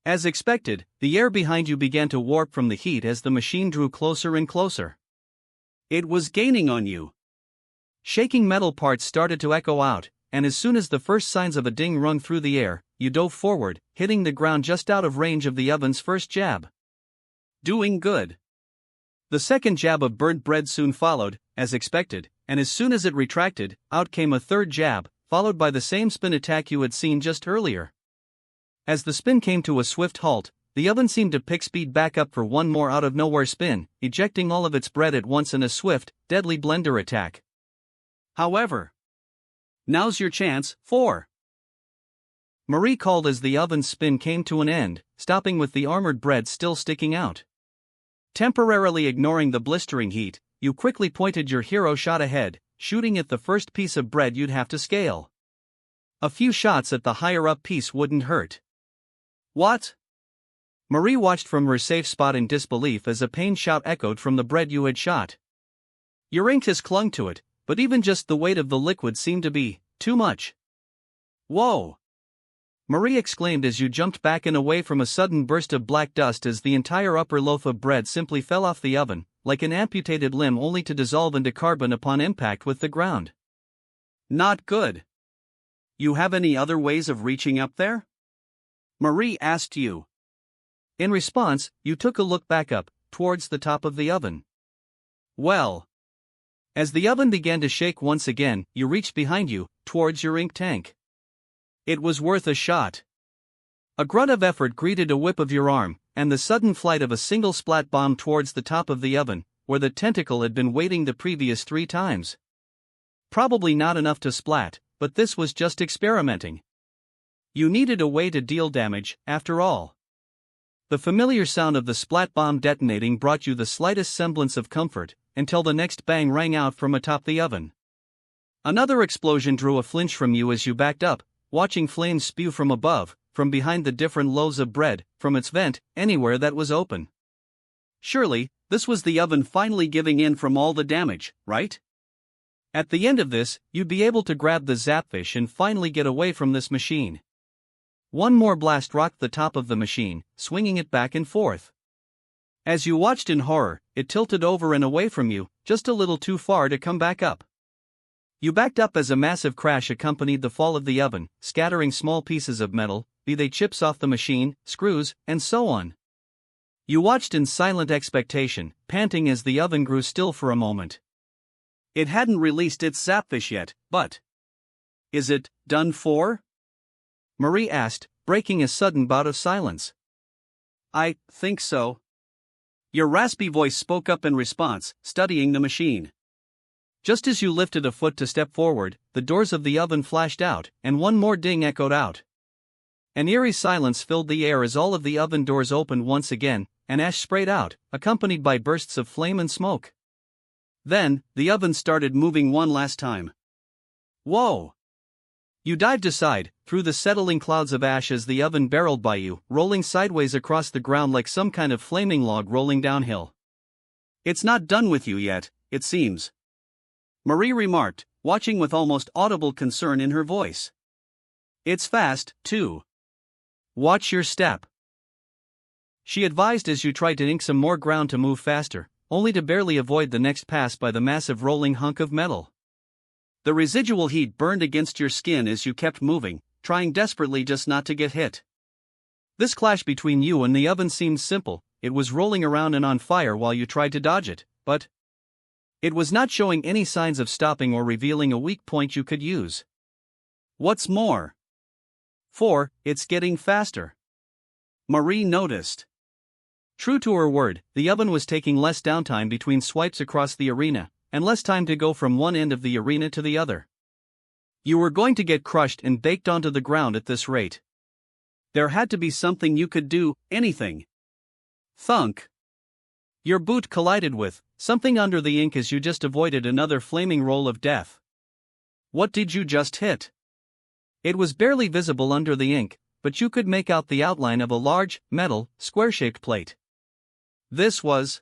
As expected, the air behind you began to warp from the heat as the machine drew closer and closer. It was gaining on you. Shaking metal parts started to echo out, and as soon as the first signs of a ding rung through the air, you dove forward, hitting the ground just out of range of the oven's first jab. Doing good. The second jab of burnt bread soon followed, as expected, and as soon as it retracted, out came a third jab, followed by the same spin attack you had seen just earlier. As the spin came to a swift halt, the oven seemed to pick speed back up for one more out-of-nowhere spin, ejecting all of its bread at once in a swift, deadly blender attack. However, now's your chance. 4. Marie called as the oven's spin came to an end, stopping with the armored bread still sticking out. Temporarily ignoring the blistering heat, you quickly pointed your hero shot ahead, shooting at the first piece of bread you'd have to scale. A few shots at the higher-up piece wouldn't hurt. What? Marie watched from her safe spot in disbelief as a pained shout echoed from the bread you had shot. Your ink has clung to it, but even just the weight of the liquid seemed to be too much. Whoa! Marie exclaimed as you jumped back and away from a sudden burst of black dust as the entire upper loaf of bread simply fell off the oven, like an amputated limb only to dissolve into carbon upon impact with the ground. Not good. You have any other ways of reaching up there? Marie asked you. In response, you took a look back up, towards the top of the oven. Well. As the oven began to shake once again, you reached behind you, towards your ink tank. It was worth a shot. A grunt of effort greeted a whip of your arm, and the sudden flight of a single splat bomb towards the top of the oven, where the tentacle had been waiting the previous 3 times. Probably not enough to splat, but this was just experimenting. You needed a way to deal damage, after all. The familiar sound of the splat bomb detonating brought you the slightest semblance of comfort, until the next bang rang out from atop the oven. Another explosion drew a flinch from you as you backed up, watching flames spew from above, from behind the different loaves of bread, from its vent, anywhere that was open. Surely, this was the oven finally giving in from all the damage, right? At the end of this, you'd be able to grab the zapfish and finally get away from this machine. One more blast rocked the top of the machine, swinging it back and forth. As you watched in horror, it tilted over and away from you, just a little too far to come back up. You backed up as a massive crash accompanied the fall of the oven, scattering small pieces of metal, be they chips off the machine, screws, and so on. You watched in silent expectation, panting as the oven grew still for a moment. It hadn't released its zapfish yet, but... Is it done for? Marie asked, breaking a sudden bout of silence. I think so. Your raspy voice spoke up in response, studying the machine. Just as you lifted a foot to step forward, the doors of the oven flashed out, and one more ding echoed out. An eerie silence filled the air as all of the oven doors opened once again, and ash sprayed out, accompanied by bursts of flame and smoke. Then, the oven started moving one last time. Whoa! You dived aside, through the settling clouds of ash as the oven barreled by you, rolling sideways across the ground like some kind of flaming log rolling downhill. It's not done with you yet, it seems. Marie remarked, watching with almost audible concern in her voice. It's fast, too. Watch your step. She advised as you tried to ink some more ground to move faster, only to barely avoid the next pass by the massive rolling hunk of metal. The residual heat burned against your skin as you kept moving, trying desperately just not to get hit. This clash between you and the oven seemed simple, it was rolling around and on fire while you tried to dodge it, but it was not showing any signs of stopping or revealing a weak point you could use. What's more? It's getting faster. Marie noticed. True to her word, the oven was taking less downtime between swipes across the arena, and less time to go from one end of the arena to the other. You were going to get crushed and baked onto the ground at this rate. There had to be something you could do, anything. Thunk. Your boot collided with something under the ink as you just avoided another flaming roll of death. What did you just hit? It was barely visible under the ink, but you could make out the outline of a large, metal, square-shaped plate. This was...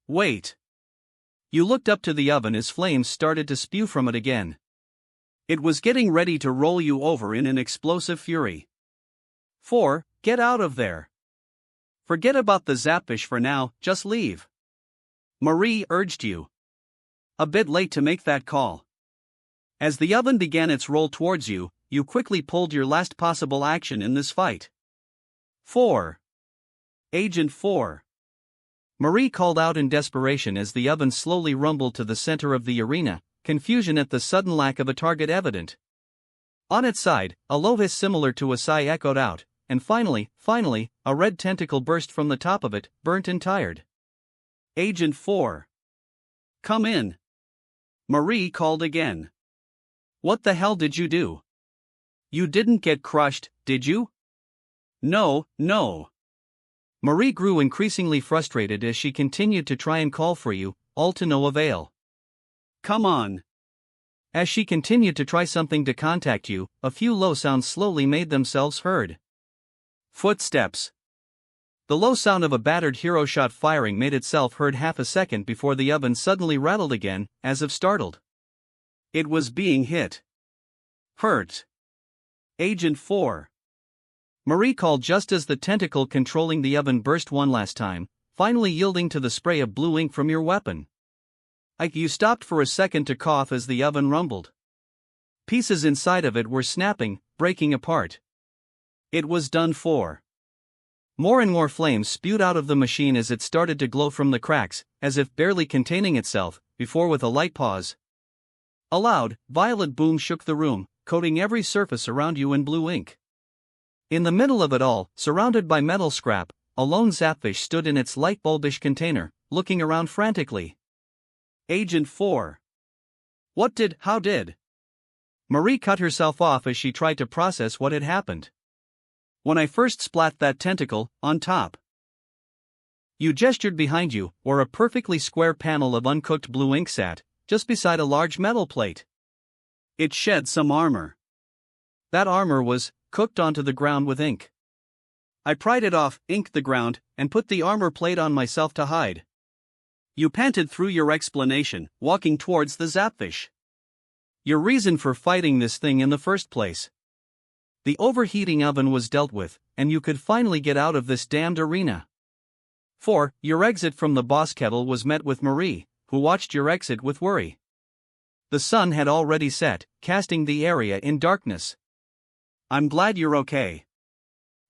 Wait. You looked up to the oven as flames started to spew from it again. It was getting ready to roll you over in an explosive fury. Get out of there. Forget about the zapfish for now, just leave. Marie urged you. A bit late to make that call. As the oven began its roll towards you, you quickly pulled your last possible action in this fight. Agent 4. Marie called out in desperation as the oven slowly rumbled to the center of the arena, confusion at the sudden lack of a target evident. On its side, a low hiss similar to a sigh echoed out, and finally, a red tentacle burst from the top of it, burnt and tired. Agent 4. Come in. Marie called again. What the hell did you do? You didn't get crushed, did you? No. Marie grew increasingly frustrated as she continued to try and call for you, all to no avail. Come on. As she continued to try something to contact you, a few low sounds slowly made themselves heard. Footsteps. The low sound of a battered hero shot firing made itself heard half a second before the oven suddenly rattled again, as if startled. It was being hit. Hurt. Agent 4. Marie called just as the tentacle controlling the oven burst one last time, finally yielding to the spray of blue ink from your weapon. You stopped for a second to cough as the oven rumbled. Pieces inside of it were snapping, breaking apart. It was done for. More and more flames spewed out of the machine as it started to glow from the cracks, as if barely containing itself, before with a light pause. A loud, violent boom shook the room, coating every surface around you in blue ink. In the middle of it all, surrounded by metal scrap, a lone zapfish stood in its light bulbish container, looking around frantically. Agent 4. How did? Marie cut herself off as she tried to process what had happened. When I first splat that tentacle, on top. You gestured behind you, where a perfectly square panel of uncooked blue ink sat, just beside a large metal plate. It shed some armor. That armor was cooked onto the ground with ink. I pried it off, inked the ground, and put the armor plate on myself to hide. You panted through your explanation, walking towards the zapfish. Your reason for fighting this thing in the first place. The overheating oven was dealt with, and you could finally get out of this damned arena. 4. Your exit from the boss kettle was met with Marie, who watched your exit with worry. The sun had already set, casting the area in darkness. I'm glad you're okay.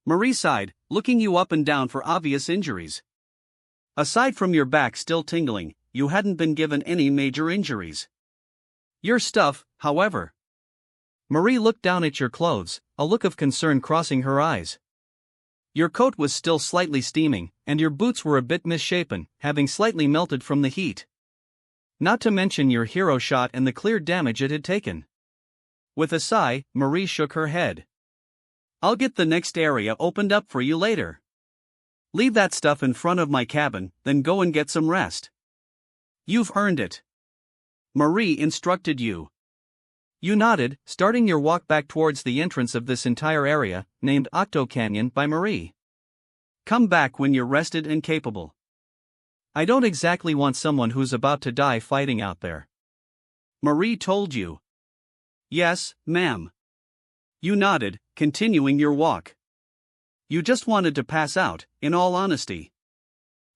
Marie sighed, looking you up and down for obvious injuries. Aside from your back still tingling, you hadn't been given any major injuries. Your stuff, however. Marie looked down at your clothes, a look of concern crossing her eyes. Your coat was still slightly steaming, and your boots were a bit misshapen, having slightly melted from the heat. Not to mention your hero shot and the clear damage it had taken. With a sigh, Marie shook her head. I'll get the next area opened up for you later. Leave that stuff in front of my cabin, then go and get some rest. You've earned it. Marie instructed you. You nodded, starting your walk back towards the entrance of this entire area, named Octo Canyon by Marie. Come back when you're rested and capable. I don't exactly want someone who's about to die fighting out there. Marie told you. Yes, ma'am. You nodded, continuing your walk. You just wanted to pass out, in all honesty.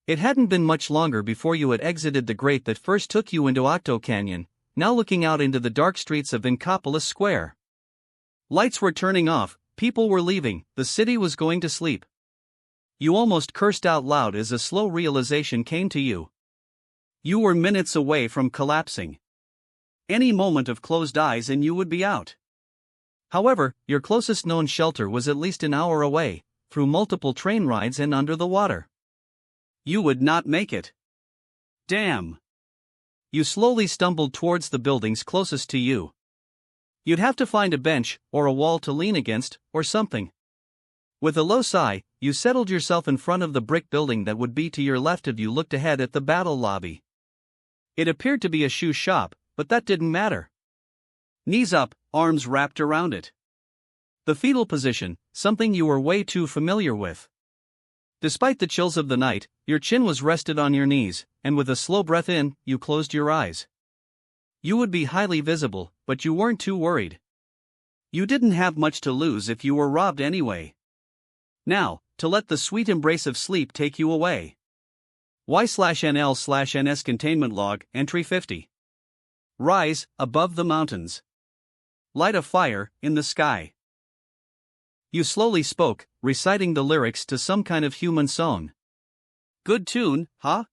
It hadn't been much longer before you had exited the grate that first took you into Octo Canyon, now looking out into the dark streets of Inkopolis Square. Lights were turning off, people were leaving, the city was going to sleep. You almost cursed out loud as a slow realization came to you. You were minutes away from collapsing. Any moment of closed eyes and you would be out. However, your closest known shelter was at least an hour away, through multiple train rides and under the water. You would not make it. Damn. You slowly stumbled towards the buildings closest to you. You'd have to find a bench, or a wall to lean against, or something. With a low sigh, you settled yourself in front of the brick building that would be to your left as you looked ahead at the battle lobby. It appeared to be a shoe shop, but that didn't matter. Knees up, arms wrapped around it. The fetal position, something you were way too familiar with. Despite the chills of the night, your chin was rested on your knees, and with a slow breath in, you closed your eyes. You would be highly visible, but you weren't too worried. You didn't have much to lose if you were robbed anyway. Now, to let the sweet embrace of sleep take you away. Y/NL/NS Containment Log, Entry 50. Rise, above the mountains. Light a fire, in the sky. You slowly spoke, reciting the lyrics to some kind of human song. Good tune, huh?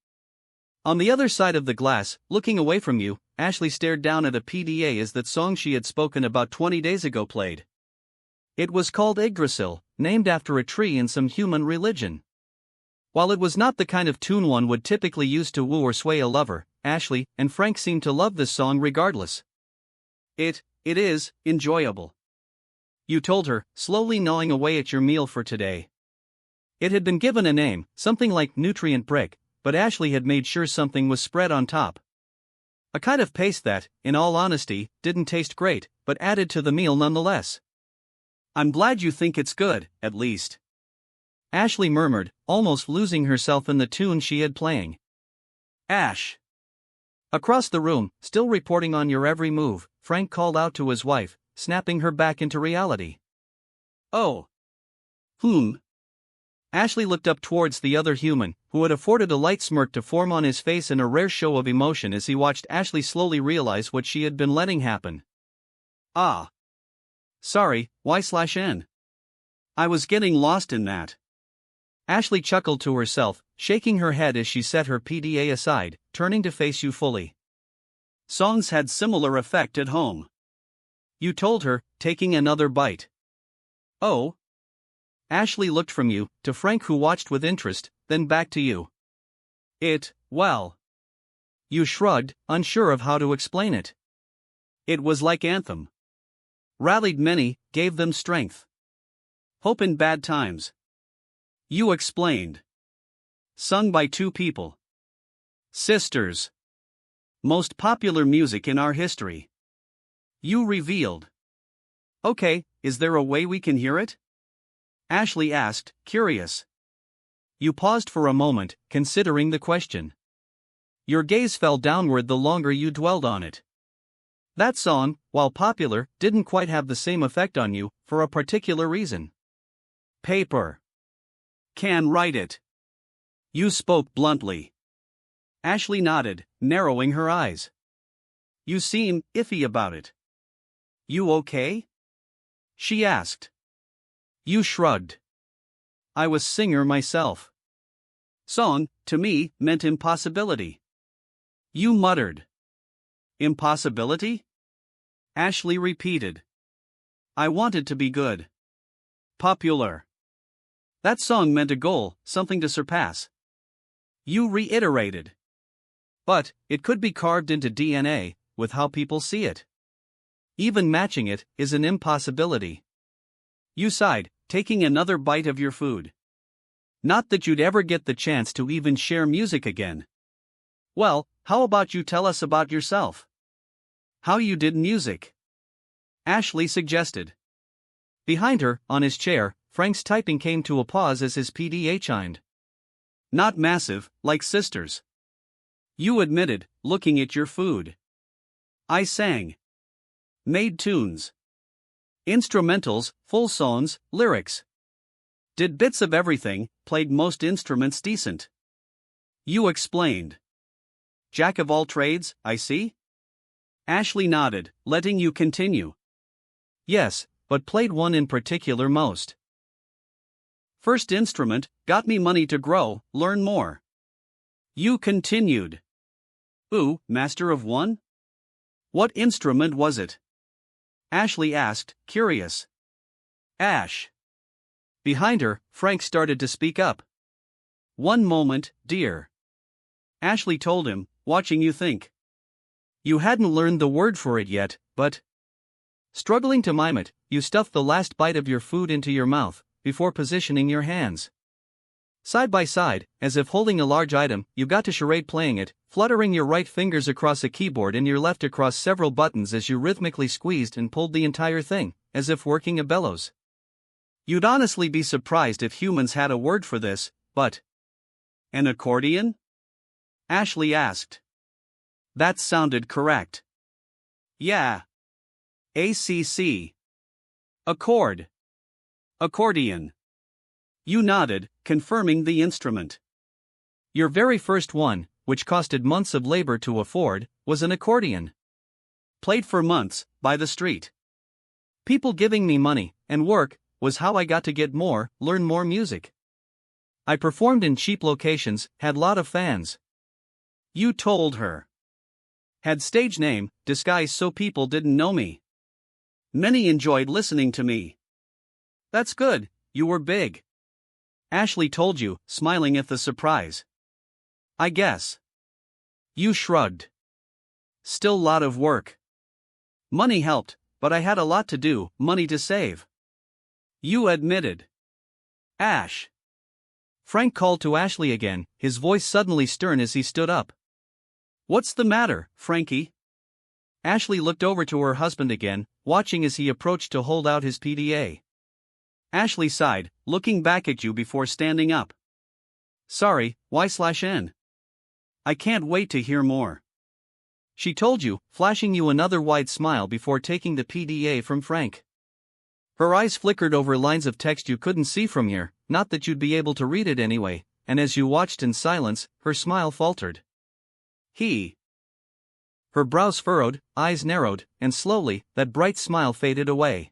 On the other side of the glass, looking away from you, Ashley stared down at a PDA as that song she had spoken about 20 days ago played. It was called Yggdrasil, named after a tree in some human religion. While it was not the kind of tune one would typically use to woo or sway a lover, Ashley and Frank seemed to love this song regardless. It is enjoyable. You told her, slowly gnawing away at your meal for today. It had been given a name, something like nutrient brick, but Ashley had made sure something was spread on top. A kind of paste that, in all honesty, didn't taste great, but added to the meal nonetheless. I'm glad you think it's good, at least. Ashley murmured, almost losing herself in the tune she had playing. Ash. Across the room, still reporting on your every move, Frank called out to his wife, snapping her back into reality. Oh. Ashley looked up towards the other human, who had afforded a light smirk to form on his face in a rare show of emotion as he watched Ashley slowly realize what she had been letting happen. Ah. Sorry, Y/N. I was getting lost in that. Ashley chuckled to herself, shaking her head as she set her PDA aside, turning to face you fully. Songs had similar effect at home. You told her, taking another bite. Oh. Ashley looked from you, to Frank who watched with interest, then back to you. Well. You shrugged, unsure of how to explain it. It was like Anthem. Rallied many, gave them strength. Hope in bad times. You explained. Sung by two people. Sisters. Most popular music in our history. You revealed. Okay, is there a way we can hear it? Ashley asked, curious. You paused for a moment, considering the question. Your gaze fell downward the longer you dwelled on it. That song, while popular, didn't quite have the same effect on you, for a particular reason. Paper. Can write it. You spoke bluntly. Ashley nodded, narrowing her eyes. You seem iffy about it. You okay? She asked. You shrugged. I was singer myself. Song, to me, meant impossibility. You muttered. Impossibility? Ashley repeated. I wanted to be good. Popular. That song meant a goal, something to surpass. You reiterated. But, it could be carved into DNA, with how people see it. Even matching it is an impossibility. You sighed, taking another bite of your food. Not that you'd ever get the chance to even share music again. Well, how about you tell us about yourself? How you did music? Ashley suggested. Behind her, on his chair, Frank's typing came to a pause as his PDA chimed. Not massive, like sisters. You admitted, looking at your food. I sang. Made tunes. Instrumentals, full songs, lyrics. Did bits of everything, played most instruments decent. You explained. Jack of all trades, I see? Ashley nodded, letting you continue. Yes, but played one in particular most. First instrument, got me money to grow, learn more. You continued. Ooh, master of one? What instrument was it? Ashley asked, curious. Ash. Behind her, Frank started to speak up. One moment, dear. Ashley told him, watching you think. You hadn't learned the word for it yet, but... Struggling to mime it, you stuffed the last bite of your food into your mouth, before positioning your hands. Side by side, as if holding a large item, you got to charade playing it, fluttering your right fingers across a keyboard and your left across several buttons as you rhythmically squeezed and pulled the entire thing, as if working a bellows. You'd honestly be surprised if humans had a word for this, but... An accordion? Ashley asked. That sounded correct. Yeah. ACC. Accord. Accordion. You nodded, confirming the instrument. Your very first one, which costed months of labor to afford, was an accordion. Played for months, by the street. People giving me money, and work, was how I got to get more, learn more music. I performed in cheap locations, had lot of fans. You told her. Had stage name, disguised so people didn't know me. Many enjoyed listening to me. That's good, you were big. Ashley told you, smiling at the surprise. I guess. You shrugged. Still lot of work. Money helped, but I had a lot to do, money to save. You admitted. Ash. Frank called to Ashley again, his voice suddenly stern as he stood up. What's the matter, Frankie? Ashley looked over to her husband again, watching as he approached to hold out his PDA. Ashley sighed, looking back at you before standing up. Sorry, Y/N. I can't wait to hear more. She told you, flashing you another wide smile before taking the PDA from Frank. Her eyes flickered over lines of text you couldn't see from here, not that you'd be able to read it anyway, and as you watched in silence, her smile faltered. He. Her brows furrowed, eyes narrowed, and slowly, that bright smile faded away.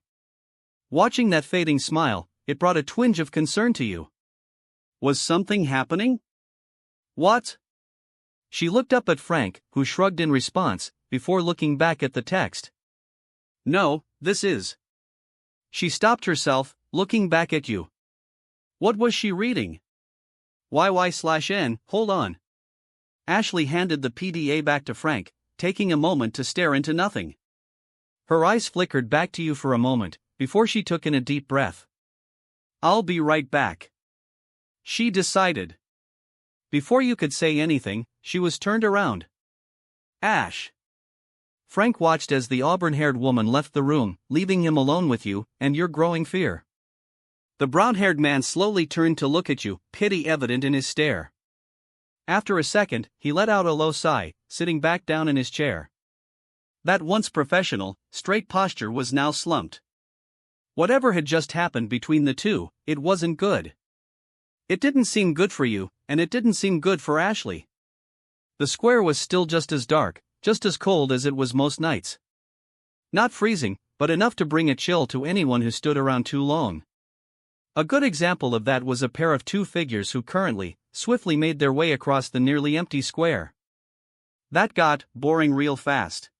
Watching that fading smile, it brought a twinge of concern to you. Was something happening? What? She looked up at Frank, who shrugged in response, before looking back at the text. No, this is. She stopped herself, looking back at you. What was she reading? YY/N, hold on. Ashley handed the PDA back to Frank, taking a moment to stare into nothing. Her eyes flickered back to you for a moment, before she took in a deep breath. "I'll be right back," she decided. Before you could say anything, she was turned around. "Ash." Frank watched as the auburn-haired woman left the room, leaving him alone with you and your growing fear. The brown-haired man slowly turned to look at you, pity evident in his stare. After a second, he let out a low sigh, sitting back down in his chair. That once professional, straight posture was now slumped. Whatever had just happened between the two, it wasn't good. It didn't seem good for you, and it didn't seem good for Ashley. The square was still just as dark, just as cold as it was most nights. Not freezing, but enough to bring a chill to anyone who stood around too long. A good example of that was a pair of two figures who currently, swiftly made their way across the nearly empty square. That got boring real fast.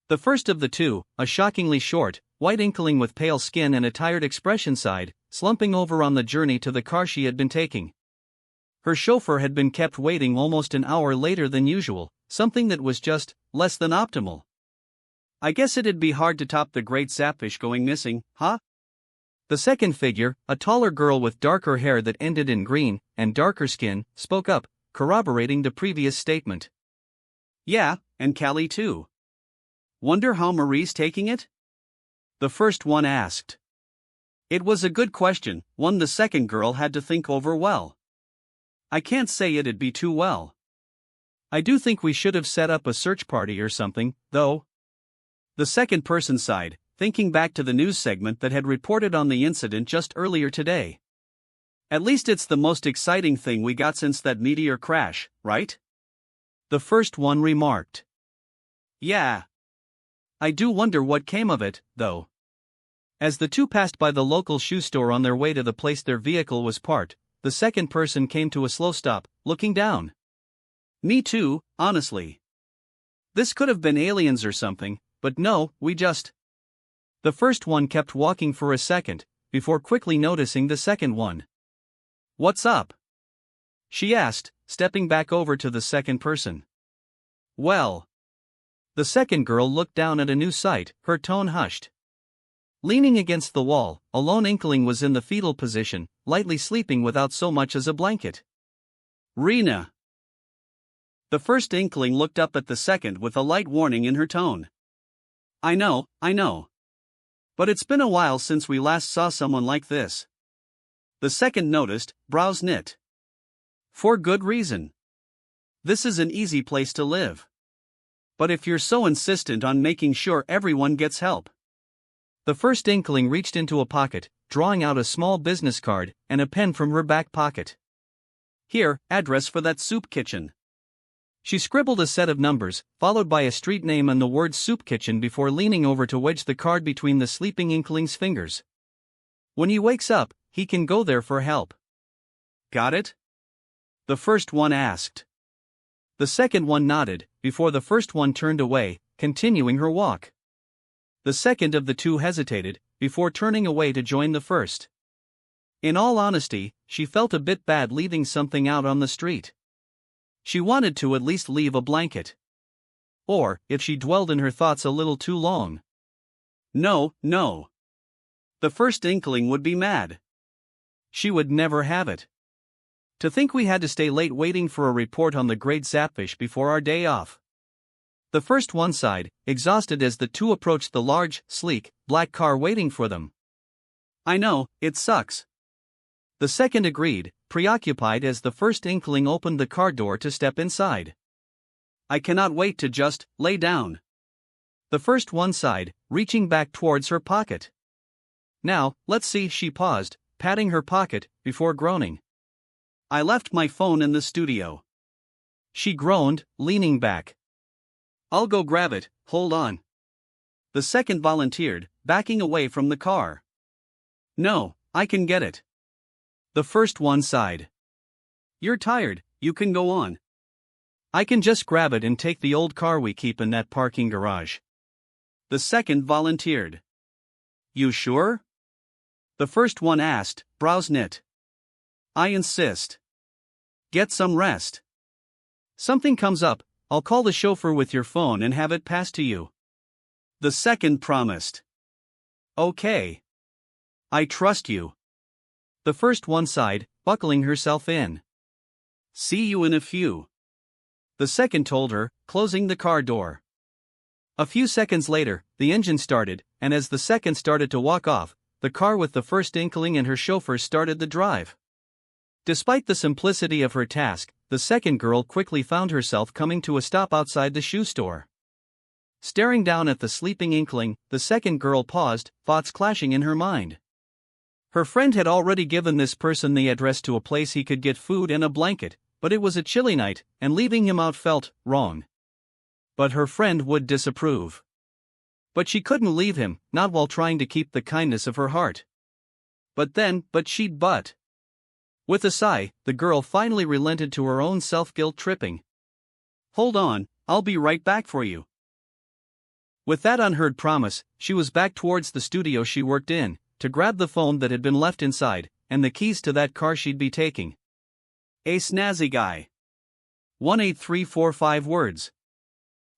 The first of the two, a shockingly short, white inkling with pale skin and a tired expression, sighed, slumping over on the journey to the car she had been taking. Her chauffeur had been kept waiting almost an hour later than usual, something that was just less than optimal. "I guess it'd be hard to top the great sapfish going missing, huh?" The second figure, a taller girl with darker hair that ended in green and darker skin, spoke up, corroborating the previous statement. "Yeah, and Callie too. Wonder how Marie's taking it?" the first one asked. It was a good question, one the second girl had to think over well. "I can't say it'd be too well. I do think we should have set up a search party or something, though." The second person sighed, thinking back to the news segment that had reported on the incident just earlier today. "At least it's the most exciting thing we got since that meteor crash, right?" the first one remarked. "Yeah. I do wonder what came of it, though." As the two passed by the local shoe store on their way to the place their vehicle was parked, the second person came to a slow stop, looking down. "Me too, honestly. This could have been aliens or something, but no, we just..." The first one kept walking for a second, before quickly noticing the second one. "What's up?" she asked, stepping back over to the second person. "Well..." The second girl looked down at a new sight, her tone hushed. Leaning against the wall, a lone inkling was in the fetal position, lightly sleeping without so much as a blanket. "Rena." The first inkling looked up at the second with a light warning in her tone. I know. But it's been a while since we last saw someone like this." The second noticed, brows knit. "For good reason. This is an easy place to live. But if you're so insistent on making sure everyone gets help..." The first inkling reached into a pocket, drawing out a small business card and a pen from her back pocket. "Here, address for that soup kitchen." She scribbled a set of numbers, followed by a street name and the word soup kitchen before leaning over to wedge the card between the sleeping inkling's fingers. "When he wakes up, he can go there for help." "Got it?" the first one asked. The second one nodded, before the first one turned away, continuing her walk. The second of the two hesitated, before turning away to join the first. In all honesty, she felt a bit bad leaving something out on the street. She wanted to at least leave a blanket. Or, if she dwelled in her thoughts a little too long. No. The first inkling would be mad. She would never have it. To think we had to stay late waiting for a report on the great sapfish before our day off. The first one sighed, exhausted as the two approached the large, sleek, black car waiting for them. "I know, it sucks." The second agreed, preoccupied as the first inkling opened the car door to step inside. "I cannot wait to just lay down." The first one sighed, reaching back towards her pocket. "Now, let's see," she paused, patting her pocket, before groaning. "I left my phone in the studio." She groaned, leaning back. "I'll go grab it, hold on." The second volunteered, backing away from the car. "No, I can get it." The first one sighed. "You're tired, you can go on." "I can just grab it and take the old car we keep in that parking garage." The second volunteered. "You sure?" the first one asked, brows knit. "I insist. Get some rest. Something comes up, I'll call the chauffeur with your phone and have it passed to you." The second promised. Okay. I trust you. The first one sighed, buckling herself in. See you in a few. The second told her, closing the car door. A few seconds later, the engine started, and as the second started to walk off, the car with the first Inkling and her chauffeur started the drive. Despite the simplicity of her task, the second girl quickly found herself coming to a stop outside the shoe store. Staring down at the sleeping Inkling, the second girl paused, thoughts clashing in her mind. Her friend had already given this person the address to a place he could get food and a blanket, but it was a chilly night, and leaving him out felt wrong. But her friend would disapprove. But she couldn't leave him, not while trying to keep the kindness of her heart. But she'd. With a sigh, the girl finally relented to her own self-guilt tripping. Hold on, I'll be right back for you. With that unheard promise, she was back towards the studio she worked in, to grab the phone that had been left inside, and the keys to that car she'd be taking. A snazzy guy. 18345 words.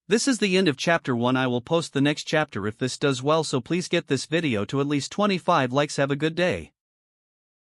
This is the end of chapter 1. I will post the next chapter if this does well, so please get this video to at least 25 likes. Have a good day.